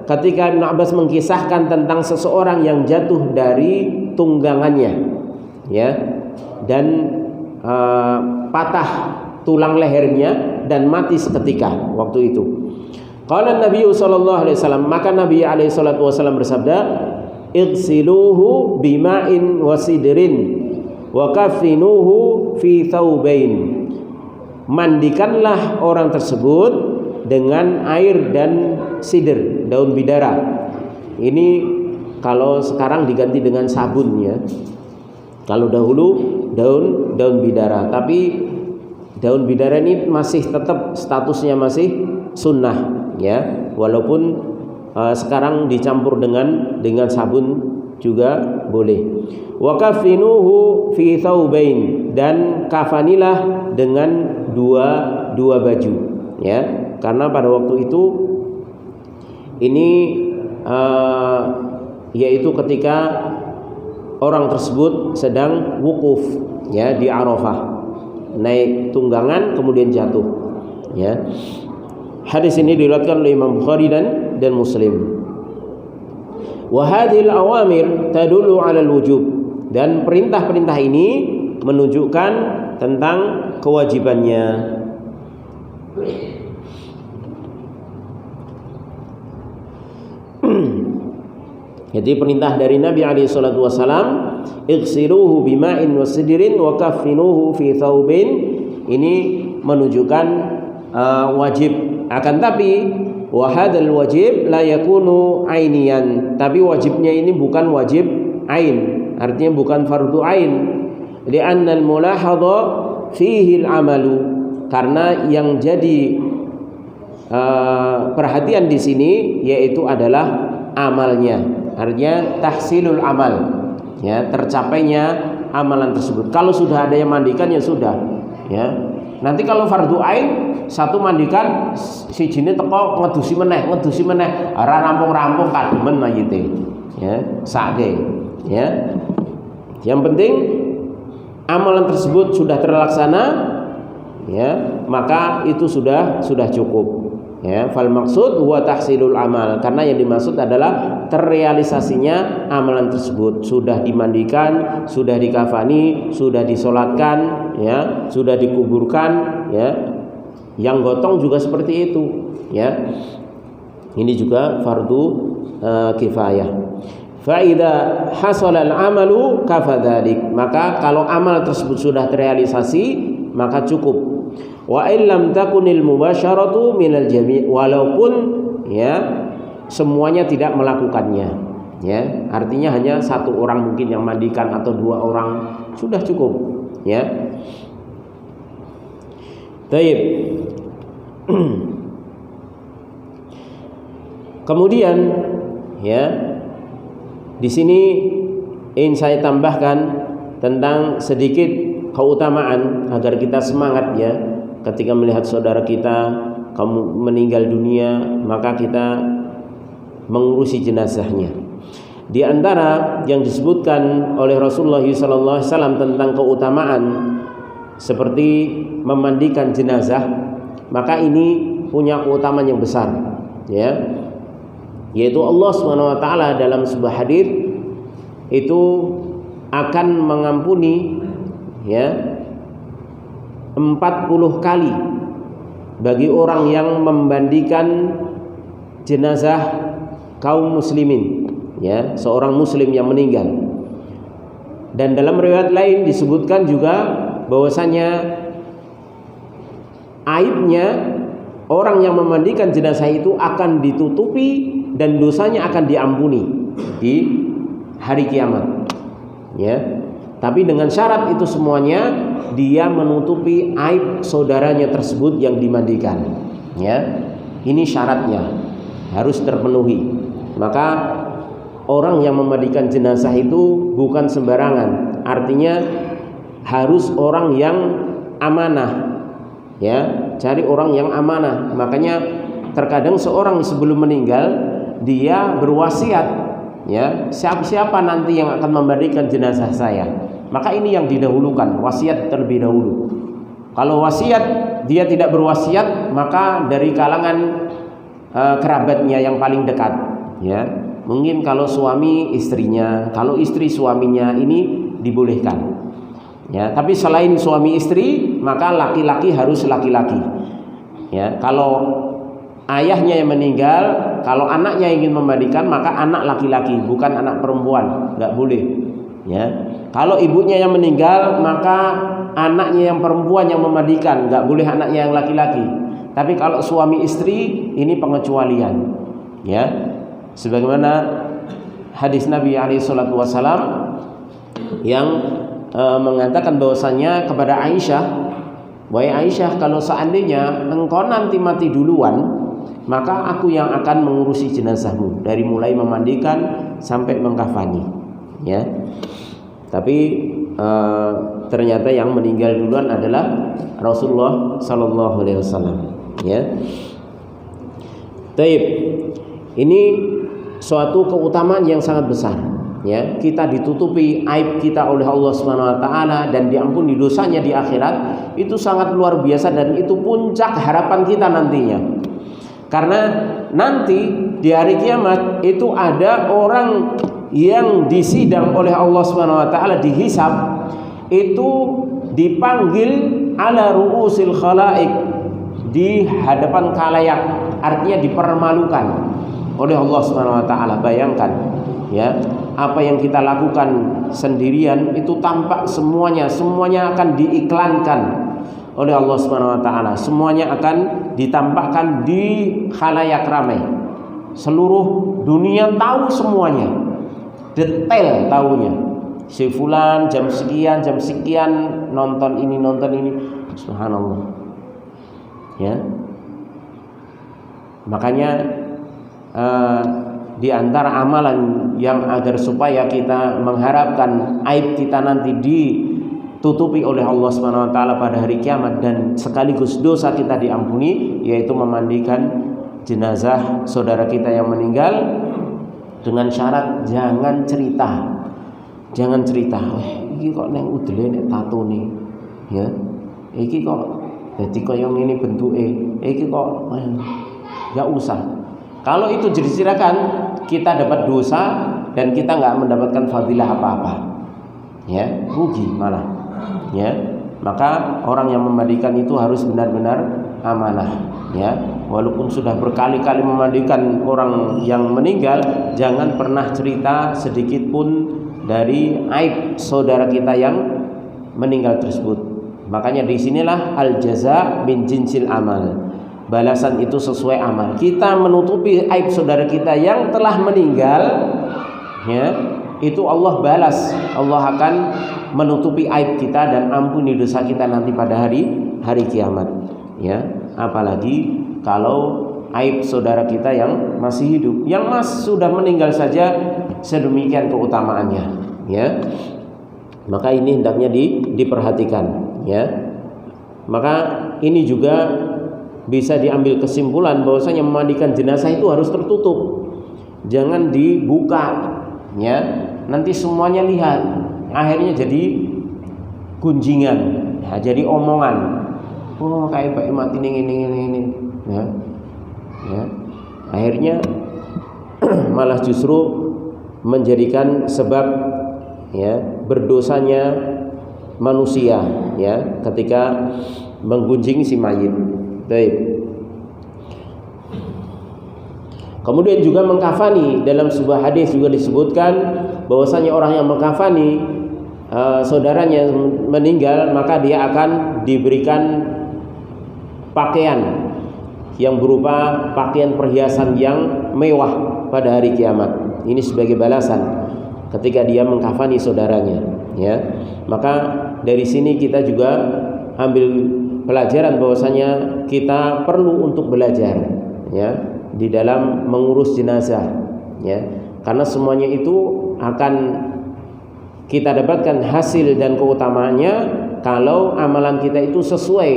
ketika Ibnu Abbas mengkisahkan tentang seseorang yang jatuh dari tunggangannya, ya, dan patah tulang lehernya dan mati seketika waktu itu. Qala Nabi sallallahu alaihi wasallam, maka Nabi alaihi salatu wasallam bersabda, "Igsiluhu bima'in wa sidrin wa kafinuhu fi thawbain." Mandikanlah orang tersebut dengan air dan sidr, daun bidara. Ini kalau sekarang diganti dengan sabun, ya. Kalau dahulu daun bidara, tapi daun bidara ini masih tetap statusnya masih sunnah, ya, walaupun sekarang dicampur dengan sabun juga boleh. Wa kafinuhu fi thawbain, dan kafanilah dengan dua baju, ya, karena pada waktu itu ini yaitu ketika orang tersebut sedang wukuf, ya, di Arafah, naik tunggangan kemudian jatuh, ya. Hadis ini diriwayatkan oleh Imam Bukhari dan Muslim. Wa hadhil awamir tadullu 'ala al-wujub, dan perintah-perintah ini menunjukkan tentang kewajibannya. Jadi perintah dari Nabi alaihi salatu wasalam, igsiluhu bima'in wa sidrin wa kaffinuhu fi thawbin, ini menunjukkan wajib. Akan tapi wa hadzal wajib la yakunu ainiyan, tapi wajibnya ini bukan wajib ain, artinya bukan fardu ain. Li'anna al-mulahadha fihi al-amalu, karena yang jadi perhatian di sini yaitu adalah amalnya. Artinya tahsilul amal, ya, tercapainya amalan tersebut. Kalau sudah ada yang mandikan ya sudah, ya. Nanti kalau fardu ain, satu mandikan, si jine teko ngedusi meneh, ora rampung-rampung kademen mayite, ya, sake, ya. Yang penting amalan tersebut sudah terlaksana, ya, maka itu sudah cukup. Ya, fal maksud huwa tahsilul amal, karena yang dimaksud adalah terrealisasinya amalan tersebut. Sudah dimandikan, sudah dikafani, sudah disolatkan, ya, sudah dikuburkan, ya. Yang gotong juga seperti itu, ya. Ini juga fardu kifayah. Fa idza hasala al-amalu kafadzalik, maka kalau amal tersebut sudah terrealisasi maka cukup. Wa illam takunil mubasyaratu minal jami', walaupun, ya, semuanya tidak melakukannya, ya, artinya hanya satu orang mungkin yang mandikan atau 2 orang sudah cukup, ya. Baik. Kemudian, ya, di sini ingin saya tambahkan tentang sedikit keutamaan agar kita semangat, ya. Ketika melihat saudara kita meninggal dunia, maka kita mengurusi jenazahnya. Di antara yang disebutkan oleh Rasulullah SAW tentang keutamaan seperti memandikan jenazah, maka ini punya keutamaan yang besar, ya. Yaitu Allah SWT dalam sebuah hadis itu akan mengampuni ya 40 kali bagi orang yang membandikan jenazah kaum muslimin, ya, seorang muslim yang meninggal. Dan dalam riwayat lain disebutkan juga bahwasanya aibnya orang yang memandikan jenazah itu akan ditutupi dan dosanya akan diampuni di hari kiamat, ya. Tapi dengan syarat itu semuanya dia menutupi aib saudaranya tersebut yang dimandikan, ya. Ini syaratnya harus terpenuhi. Maka orang yang memandikan jenazah itu bukan sembarangan, artinya harus orang yang amanah, ya. Cari orang yang amanah. Makanya terkadang seorang sebelum meninggal dia berwasiat, ya, siapa nanti yang akan memandikan jenazah saya. Maka ini yang didahulukan, wasiat terlebih dahulu. Kalau wasiat dia tidak berwasiat, maka dari kalangan kerabatnya yang paling dekat, ya. Mungkin kalau suami istrinya, kalau istri suaminya, ini dibolehkan, ya. Tapi selain suami istri, maka laki-laki harus laki-laki, ya. Kalau ayahnya yang meninggal, kalau anaknya ingin memandikan, maka anak laki-laki, bukan anak perempuan, nggak boleh, ya. Kalau ibunya yang meninggal, maka anaknya yang perempuan yang memandikan, nggak boleh anaknya yang laki-laki. Tapi kalau suami istri, ini pengecualian, ya. Sebagaimana hadis Nabi SAW yang mengatakan bahwasanya kepada Aisyah, wahai Aisyah, kalau seandainya engkau nanti mati duluan, maka aku yang akan mengurusi jenazahmu dari mulai memandikan sampai mengkafani, ya. Tapi ternyata yang meninggal duluan adalah Rasulullah Sallallahu Alaihi Wasallam, ya. Taib, ini suatu keutamaan yang sangat besar, ya. Kita ditutupi aib kita oleh Allah Subhanahu Wa Taala dan diampuni dosanya di akhirat, itu sangat luar biasa dan itu puncak harapan kita nantinya. Karena nanti di hari kiamat itu ada orang yang disidang oleh Allah Subhanahu wa taala, dihisab, itu dipanggil ala ru'usil khalaik, di hadapan khalayak, artinya dipermalukan oleh Allah Subhanahu wa taala. Bayangkan, ya, apa yang kita lakukan sendirian itu tampak semuanya akan diiklankan oleh Allah Subhanahu wa taala. Semuanya akan ditampakkan di khalayak ramai. Seluruh dunia tahu semuanya, detail tahunya. Si fulan jam sekian nonton ini. Subhanallah, ya. Makanya di antara amalan yang agar supaya kita mengharapkan aib kita nanti ditutupi oleh Allah Subhanahu wa taala pada hari kiamat dan sekaligus dosa kita diampuni, yaitu memandikan jenazah saudara kita yang meninggal, dengan syarat jangan cerita, iki kok neng udele nek tato nih, ya, iki kok jadi kaya ngene bentuke, iki kok nggak usah. Kalau itu diceritakan, kita dapat dosa dan kita nggak mendapatkan fadilah apa-apa, ya, rugi malah, ya. Maka orang yang memandikan itu harus benar-benar amanah, ya. Walaupun sudah berkali-kali memandikan orang yang meninggal, jangan pernah cerita sedikit pun dari aib saudara kita yang meninggal tersebut. Makanya disinilah al jaza min jinsil amal, balasan itu sesuai amal. Kita menutupi aib saudara kita yang telah meninggal, ya, itu Allah balas. Allah akan menutupi aib kita dan ampuni dosa kita nanti pada hari kiamat, ya. Apalagi kalau aib saudara kita yang masih hidup, yang sudah meninggal saja sedemikian keutamaannya, ya. Maka ini hendaknya diperhatikan, ya. Maka ini juga bisa diambil kesimpulan bahwasanya memandikan jenazah itu harus tertutup, jangan dibuka, ya. Nanti semuanya lihat, akhirnya jadi gunjingan, ya, jadi omongan. Oh, kayak Pak mati ini, ya. Akhirnya malah justru menjadikan sebab ya, berdosanya manusia ya ketika menggunjing si mayit. Baik. Kemudian juga mengkafani, dalam sebuah hadis juga disebutkan bahwasanya orang yang mengkafani saudaranya meninggal, maka dia akan diberikan pakaian yang berupa pakaian perhiasan yang mewah pada hari kiamat. Ini sebagai balasan ketika dia mengkafani saudaranya, ya. Maka dari sini kita juga ambil pelajaran bahwasanya kita perlu untuk belajar, ya, di dalam mengurus jenazah, ya. Karena semuanya itu akan kita dapatkan hasil dan keutamaannya kalau amalan kita itu sesuai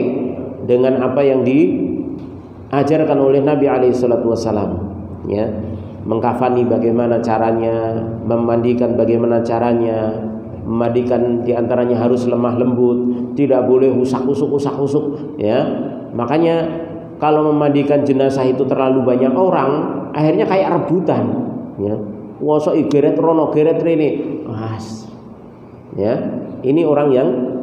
dengan apa yang diajarkan oleh Nabi SAW, ya. Mengkafani bagaimana caranya, memandikan bagaimana caranya. Memandikan diantaranya harus lemah lembut, tidak boleh usak-usuk, ya. Makanya kalau memandikan jenazah itu terlalu banyak orang, akhirnya kayak rebutan, ya. Wosok igeret rono geret rene, ya. Ini orang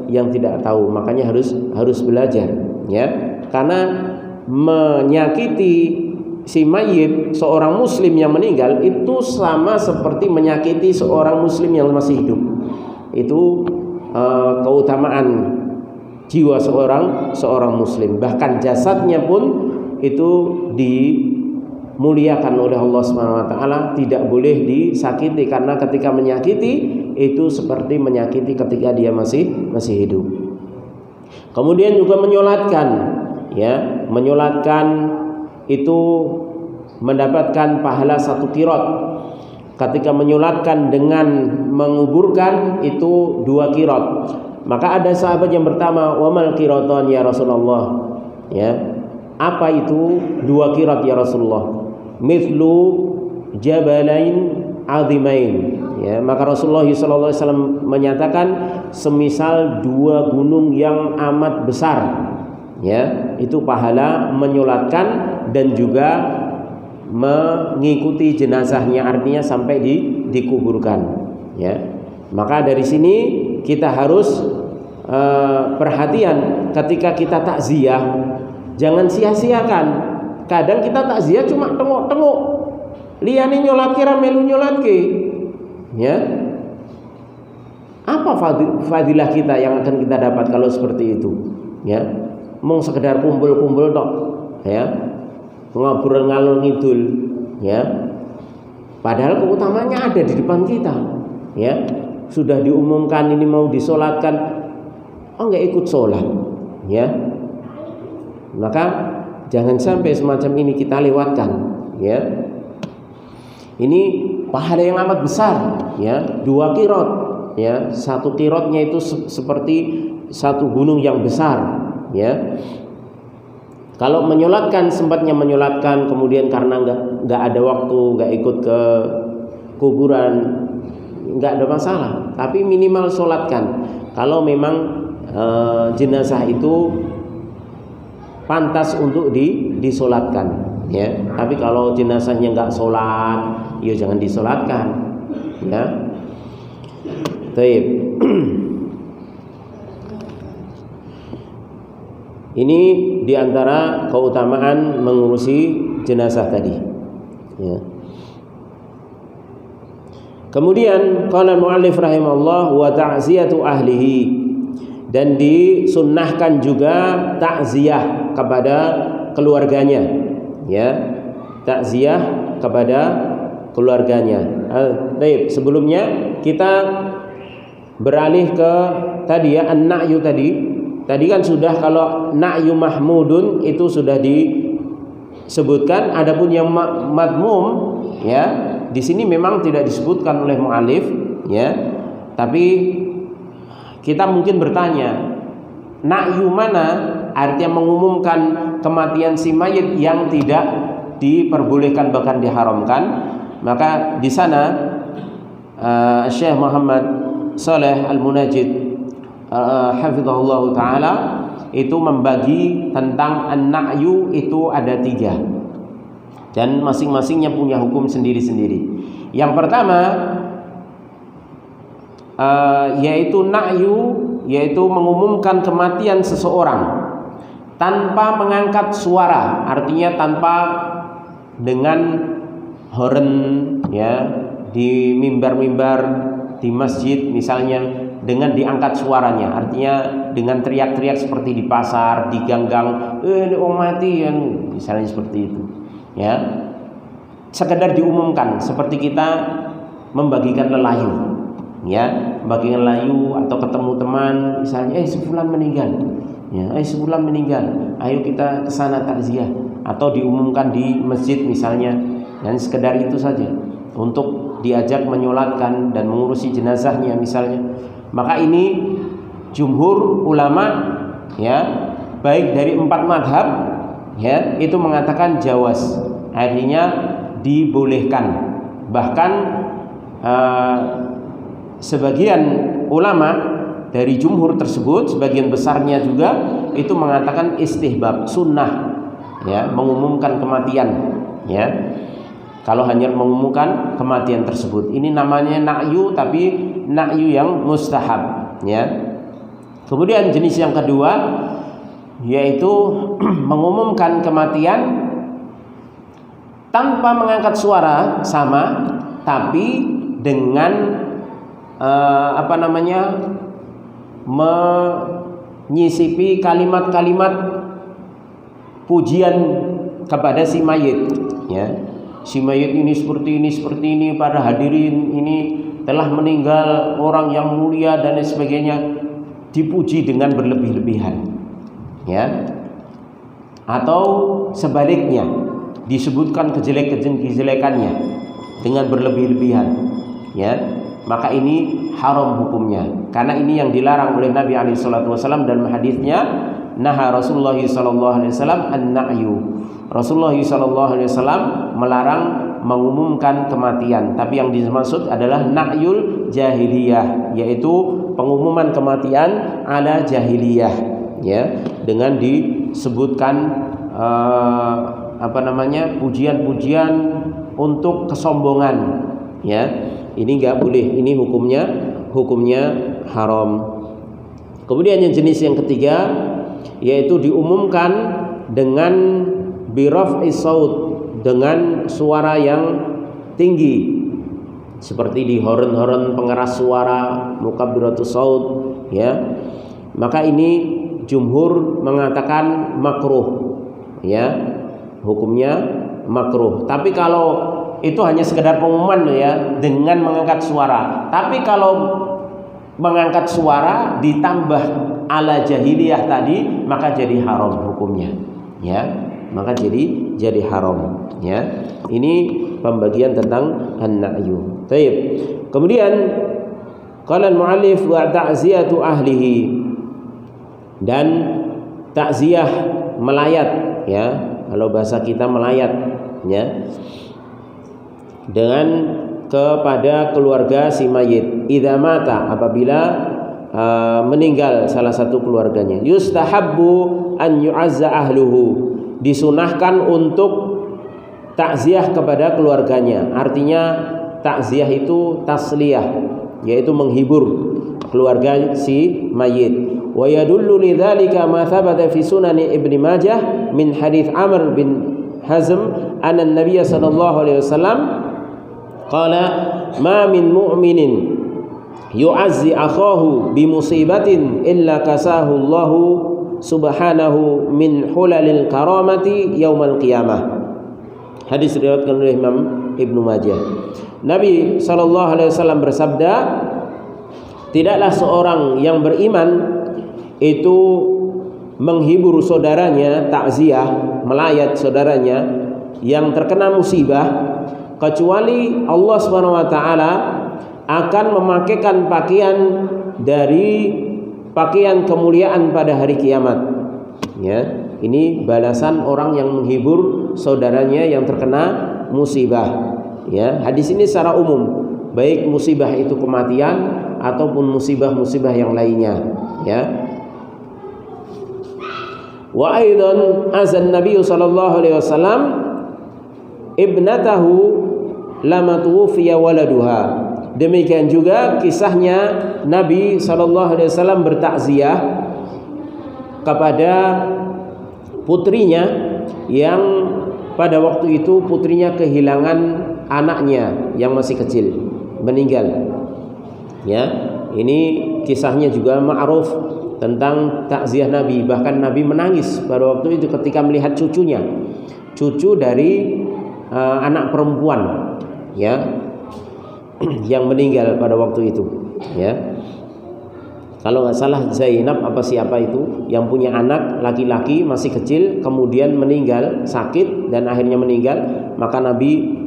yang tidak tahu, makanya harus belajar, ya. Karena menyakiti si mayit, seorang muslim yang meninggal, itu sama seperti menyakiti seorang muslim yang masih hidup. Itu keutamaan jiwa seorang muslim. Bahkan jasadnya pun itu dimuliakan oleh Allah SWT, tidak boleh disakiti, karena ketika menyakiti itu seperti menyakiti ketika dia masih hidup. Kemudian juga menyolatkan, ya, menyolatkan itu mendapatkan pahala 1 qirot. Ketika menyolatkan dengan menguburkan itu 2 qirot. Maka ada sahabat yang bertanya, "Wa mal qiratan ya Rasulullah?" Ya. Apa itu 2 qirot ya Rasulullah? Mithlu jabalain azimain. Ya, maka Rasulullah SAW menyatakan semisal 2 gunung yang amat besar. Ya, itu pahala menyolatkan dan juga mengikuti jenazahnya, artinya sampai dikuburkan, ya. Maka dari sini kita harus perhatian ketika kita takziah, jangan sia-siakan. Kadang kita takziah cuma tengok-tengok, liyane nyolatke ra melu nyolatke, ya. Apa fadilah kita yang akan kita dapat kalau seperti itu, ya? Mung sekedar kumpul-kumpul tok, ya, ngobrol ngalor ngidul, ya. Padahal keutamanya ada di depan kita, ya. Sudah diumumkan ini mau disolatkan, enggak ikut sholat, ya. Maka jangan sampai semacam ini kita lewatkan, ya. Ini pahala yang amat besar, ya. 2 qirot, ya. 1 qirotnya itu seperti 1 gunung yang besar, ya. Kalau menyolatkan, sempatnya menyolatkan, kemudian karena nggak ada waktu, nggak ikut ke kuburan, nggak ada masalah. Tapi minimal solatkan. Kalau memang jenazah itu pantas untuk disolatkan, ya. Tapi kalau jenazahnya nggak solat, ya jangan disolatkan, ya. Baik. Ini diantara keutamaan mengurusi jenazah tadi, ya. Kemudian qala muallif rahimahullah wa ta'ziyatu ahlihi, dan disunnahkan juga takziah kepada keluarganya, ya. Takziah kepada keluarganya. Baik, sebelumnya kita beralih ke tadi, ya, an-na'yu tadi. Tadi kan sudah, kalau na'yu mahmudun itu sudah disebutkan. Adapun yang madmum, ya, di sini memang tidak disebutkan oleh mu'alif, ya. Tapi kita mungkin bertanya, na'yu mana? Artinya mengumumkan kematian si mayit yang tidak diperbolehkan bahkan diharamkan. Maka di sana Syekh Muhammad Saleh Al-Munajjid hafizahullah ta'ala itu membagi tentang an-na'yu itu ada 3, dan masing-masingnya punya hukum sendiri-sendiri. Yang pertama, yaitu na'yu, yaitu mengumumkan kematian seseorang tanpa mengangkat suara, artinya tanpa dengan horen ya di mimbar-mimbar di masjid misalnya dengan diangkat suaranya, artinya dengan teriak-teriak seperti di pasar, di gang-gang, ini orang mati yang misalnya seperti itu ya. Sekedar diumumkan seperti kita membagikan lelayu ya, membagikan layu atau ketemu teman misalnya si fulan meninggal ya, si fulan meninggal, ayo kita ke sana takziah, atau diumumkan di masjid misalnya, dan sekedar itu saja untuk diajak menyolatkan dan mengurusi jenazahnya misalnya. Maka ini jumhur ulama ya, baik dari 4 madhab ya, itu mengatakan jawaz, artinya dibolehkan. Bahkan sebagian ulama dari jumhur tersebut, sebagian besarnya juga itu mengatakan istihbab, sunnah ya, mengumumkan kematian ya. Kalau hanya mengumumkan kematian tersebut, ini namanya na'yu, tapi na'yu yang mustahab ya. Kemudian jenis yang kedua yaitu mengumumkan kematian tanpa mengangkat suara, sama, tapi dengan menyisipi kalimat-kalimat pujian kepada si mayit ya. Si mayit ini seperti ini, para hadirin ini telah meninggal orang yang mulia dan lain sebagainya, dipuji dengan berlebih-lebihan ya. Atau sebaliknya, disebutkan kejelekannya dengan berlebih-lebihan ya. Maka ini haram hukumnya, karena ini yang dilarang oleh Nabi SAW dalam hadisnya, naha Rasulullah SAW an-na'yu. Rasulullah SAW melarang mengumumkan kematian, tapi yang dimaksud adalah na'yul jahiliyah, yaitu pengumuman kematian ala jahiliyah ya, dengan disebutkan pujian-pujian untuk kesombongan ya. Ini enggak boleh, ini hukumnya haram. Kemudian yang jenis yang ketiga yaitu diumumkan dengan biraf'i saut, dengan suara yang tinggi, seperti di horen-horen pengeras suara, mukabbiratus saut ya. Maka ini jumhur mengatakan makruh ya, hukumnya makruh. Tapi kalau itu hanya sekedar pengumuman ya, dengan mengangkat suara. Tapi kalau mengangkat suara ditambah ala jahiliyah tadi, maka jadi haram hukumnya ya, maka jadi haram ya. Ini pembagian tentang an-na'yu. Baik. Kemudian qala al-mu'allif wa ta'ziyatu ahlihi, dan takziah melayat ya, kalau bahasa kita melayat ya, dengan kepada keluarga si mayit. Idza mata, apabila meninggal salah satu keluarganya. Yustahabbu an yu'azza ahluhu, disunahkan untuk takziah kepada keluarganya. Artinya takziah itu tasliyah, yaitu menghibur keluarga si mayit. Wa yadullu lidzalika ma thabata fi sunan Ibnu Majah min hadits Amr bin Hazm anna an-nabiy sallallahu alaihi wasallam qala ma min mu'minin yu'azzi akhahu bi musibatin illa kasahu Allahu subhanahu min hulalil karamati yaumal qiyamah. Hadis diriwayatkan oleh Imam Ibnu Majah. Nabi SAW bersabda, tidaklah seorang yang beriman itu menghibur saudaranya, takziah, melayat saudaranya yang terkena musibah, kecuali Allah SWT akan memakaikan pakaian dari pakaian kemuliaan pada hari kiamat. Ya, ini balasan orang yang menghibur saudaranya yang terkena musibah. Ya, hadis ini secara umum, baik musibah itu kematian ataupun musibah-musibah yang lainnya. Ya. Wa aidan azan Nabi sallallahu alaihi wasallam ibnatahu lama tuwfiya waladuha. Demikian juga kisahnya Nabi SAW bertakziah kepada putrinya yang pada waktu itu putrinya kehilangan anaknya yang masih kecil, meninggal. Ya, ini kisahnya juga ma'ruf tentang takziah Nabi. Bahkan Nabi menangis pada waktu itu ketika melihat cucunya, cucu dari anak perempuan, ya, yang meninggal pada waktu itu, ya. Kalau nggak salah Zainab apa siapa itu yang punya anak laki-laki masih kecil kemudian meninggal sakit dan akhirnya meninggal, maka Nabi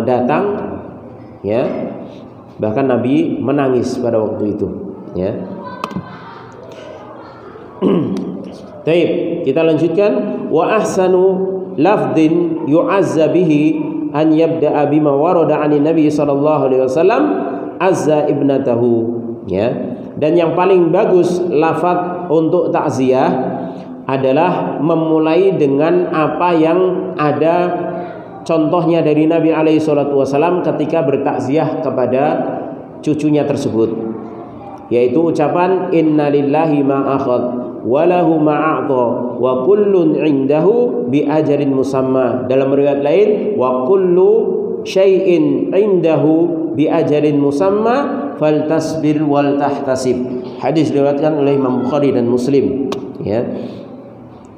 datang, ya, bahkan Nabi menangis pada waktu itu, ya. Baik, kita lanjutkan. Wa ahsanu lafdin yu'azza bihi an yabda'a bima warada 'ani Nabi sallallahu alaihi wasallam azza ibnatahu, ya. Dan yang paling bagus lafaz untuk takziah adalah memulai dengan apa yang ada contohnya dari Nabi alaihi salatu wasallam ketika bertakziah kepada cucunya tersebut, yaitu ucapan innalillahi ma akhad wa lahu ma a'ta wa kullun 'indahu bi ajalin musamma. Dalam riwayat lain wa kullu syai'in 'indahu bi ajalin musamma faltasbir wal tahtasib. Hadis diriwayatkan oleh Imam Bukhari dan Muslim, ya.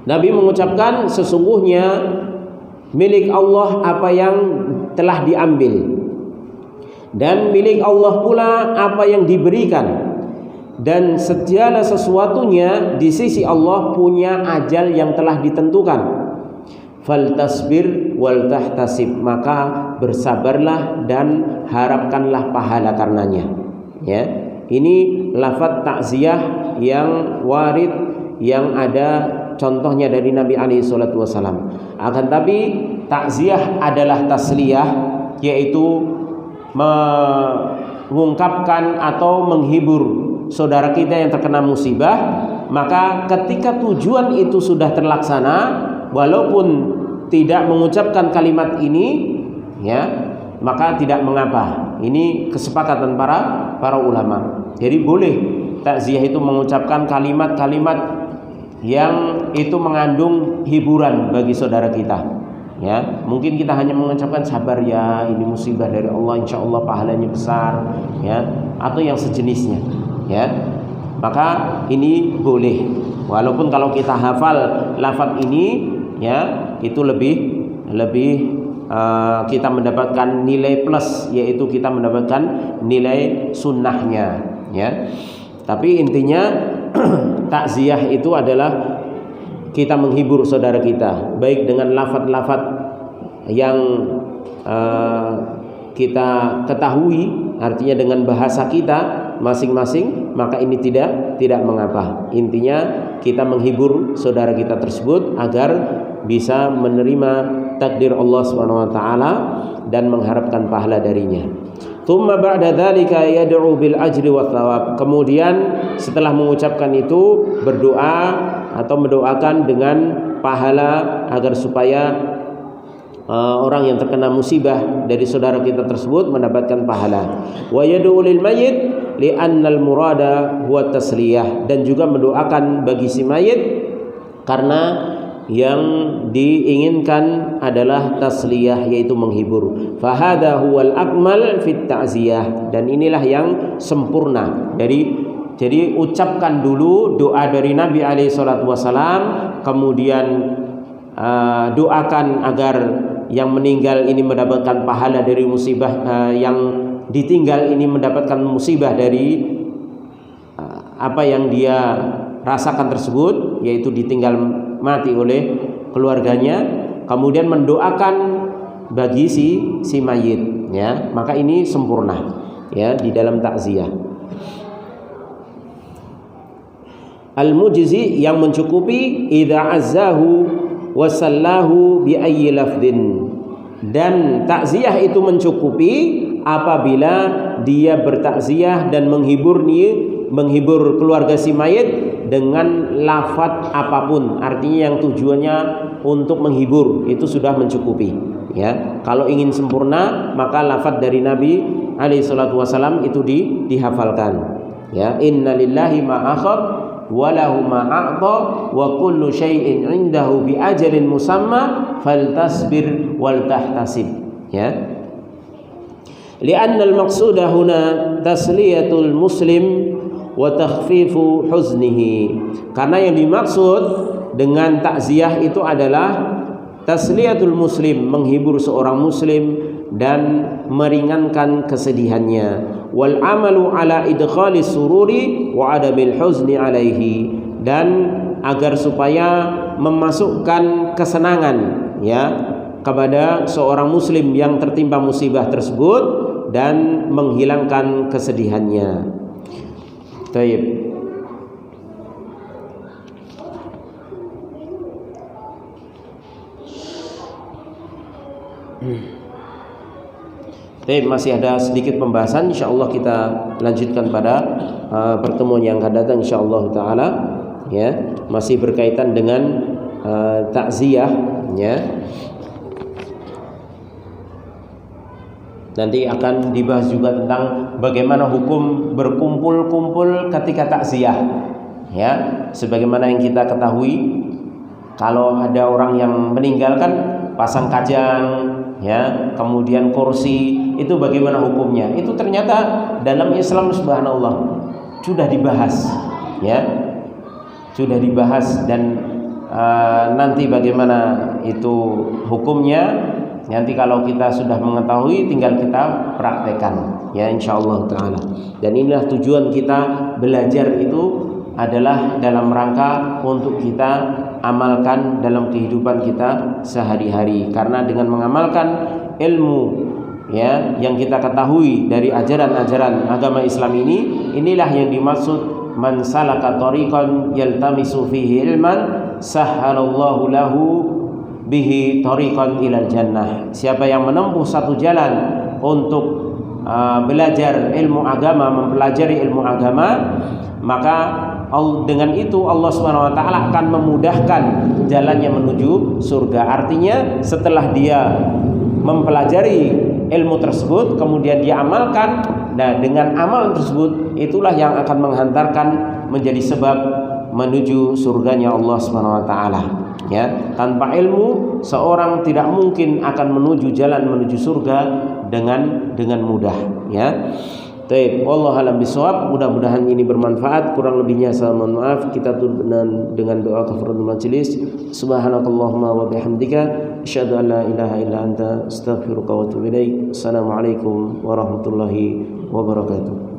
Nabi mengucapkan sesungguhnya milik Allah apa yang telah diambil dan milik Allah pula apa yang diberikan, dan segala sesuatunya di sisi Allah punya ajal yang telah ditentukan. Faltasbir wal tahtasib, maka bersabarlah dan harapkanlah pahala karenanya, ya. Ini lafaz takziah yang warid, yang ada contohnya dari Nabi alaihi salatu wasallam. Akan tapi takziah adalah tasliyah, yaitu mengungkapkan atau menghibur saudara kita yang terkena musibah. Maka ketika tujuan itu sudah terlaksana, walaupun tidak mengucapkan kalimat ini, ya, maka tidak mengapa. Ini kesepakatan para ulama. Jadi boleh takziah itu mengucapkan kalimat-kalimat yang itu mengandung hiburan bagi saudara kita, ya. Mungkin kita hanya mengucapkan sabar ya, ini musibah dari Allah, insya Allah pahalanya besar, ya, atau yang sejenisnya, ya. Maka ini boleh. Walaupun kalau kita hafal lafaz ini, ya, itu lebih kita mendapatkan nilai plus, yaitu kita mendapatkan nilai sunnahnya, ya. Tapi intinya takziah itu adalah kita menghibur saudara kita, baik dengan lafaz-lafaz yang kita ketahui, artinya dengan bahasa kita masing-masing, maka ini tidak mengapa. Intinya kita menghibur saudara kita tersebut agar bisa menerima takdir Allah Subhanahu wa taala dan mengharapkan pahala darinya. Tsumma ba'da dzalika yad'u bil ajri wat thawab. Kemudian setelah mengucapkan itu berdoa atau mendoakan dengan pahala agar supaya orang yang terkena musibah dari saudara kita tersebut mendapatkan pahala. Wa yad'u lil mayyit li'annal murada huwa tasliyah, dan juga mendoakan bagi si mayit karena yang diinginkan adalah tasliyah, yaitu menghibur. Fahada huwal akmal fit ta'ziyah, dan inilah yang sempurna. Jadi ucapkan dulu doa dari Nabi alaihi salatu wasalam, kemudian doakan agar yang meninggal ini mendapatkan pahala dari musibah, yang ditinggal ini mendapatkan musibah dari apa yang dia rasakan tersebut, yaitu ditinggal mati oleh keluarganya. Kemudian mendoakan bagi si mayit, ya. Maka ini sempurna, ya, di dalam takziah. Al-mujzi, yang mencukupi, idza azzahu wa sallahu bi ayyi lafdin, dan takziah itu mencukupi apabila dia bertakziah dan menghibur keluarga si mayit dengan lafaz apapun, artinya yang tujuannya untuk menghibur, itu sudah mencukupi, ya. Kalau ingin sempurna, maka lafaz dari Nabi alaihi salatu wasalam itu dihafalkan. Ya, inna lillahi ma akhad wa lahu ma a'ta wa kullu syai'in 'indahu bi ajalin musamma faltasbir wal tahtasib. Ya. Li'anna al-maqsuda huna tasliyatul muslim wa takhfifu huznihi. Karena yang dimaksud dengan takziah itu adalah tasliyatul muslim, menghibur seorang muslim dan meringankan kesedihannya. Wal amalu ala idkhali sururi wa adamil huzni alaihi, dan agar supaya memasukkan kesenangan ya kepada seorang muslim yang tertimpa musibah tersebut dan menghilangkan kesedihannya. Taib. Taib, masih ada sedikit pembahasan, insyaallah kita lanjutkan pada pertemuan yang akan datang insyaallah taala ya, masih berkaitan dengan takziah ya. Nanti akan dibahas juga tentang bagaimana hukum berkumpul-kumpul ketika takziah. Ya, sebagaimana yang kita ketahui, kalau ada orang yang meninggalkan pasang kajang, ya, kemudian kursi, itu bagaimana hukumnya? Itu ternyata dalam Islam subhanallah sudah dibahas, ya, sudah dibahas dan nanti bagaimana itu hukumnya. Nanti kalau kita sudah mengetahui tinggal kita praktekkan ya insyaallah taala. Dan inilah tujuan kita belajar itu adalah dalam rangka untuk kita amalkan dalam kehidupan kita sehari-hari. Karena dengan mengamalkan ilmu ya yang kita ketahui dari ajaran-ajaran agama Islam ini, inilah yang dimaksud man salaka tariqan yaltamisu fihi ilman sahhalallahu lahu bihi tariqan ilal jannah. Siapa yang menempuh satu jalan untuk belajar ilmu agama, mempelajari ilmu agama, maka dengan itu Allah Subhanahu wa taala akan memudahkan jalannya menuju surga. Artinya setelah dia mempelajari ilmu tersebut kemudian dia amalkan, nah dengan amal tersebut itulah yang akan menghantarkan menjadi sebab menuju surganya Allah Subhanahu wa taala. Ya, tanpa ilmu seorang tidak mungkin akan menuju jalan menuju surga dengan mudah, ya. Baik, wallahu a'lam bishawab. Mudah-mudahan ini bermanfaat. Kurang lebihnya saya mohon maaf. Kita tutup dengan doa kafaratul majelis. Subhanakallahumma wa bihamdika asyhadu an la ilaha illa anta astaghfiruka wa atubu ilaik. Assalamualaikum warahmatullahi wabarakatuh.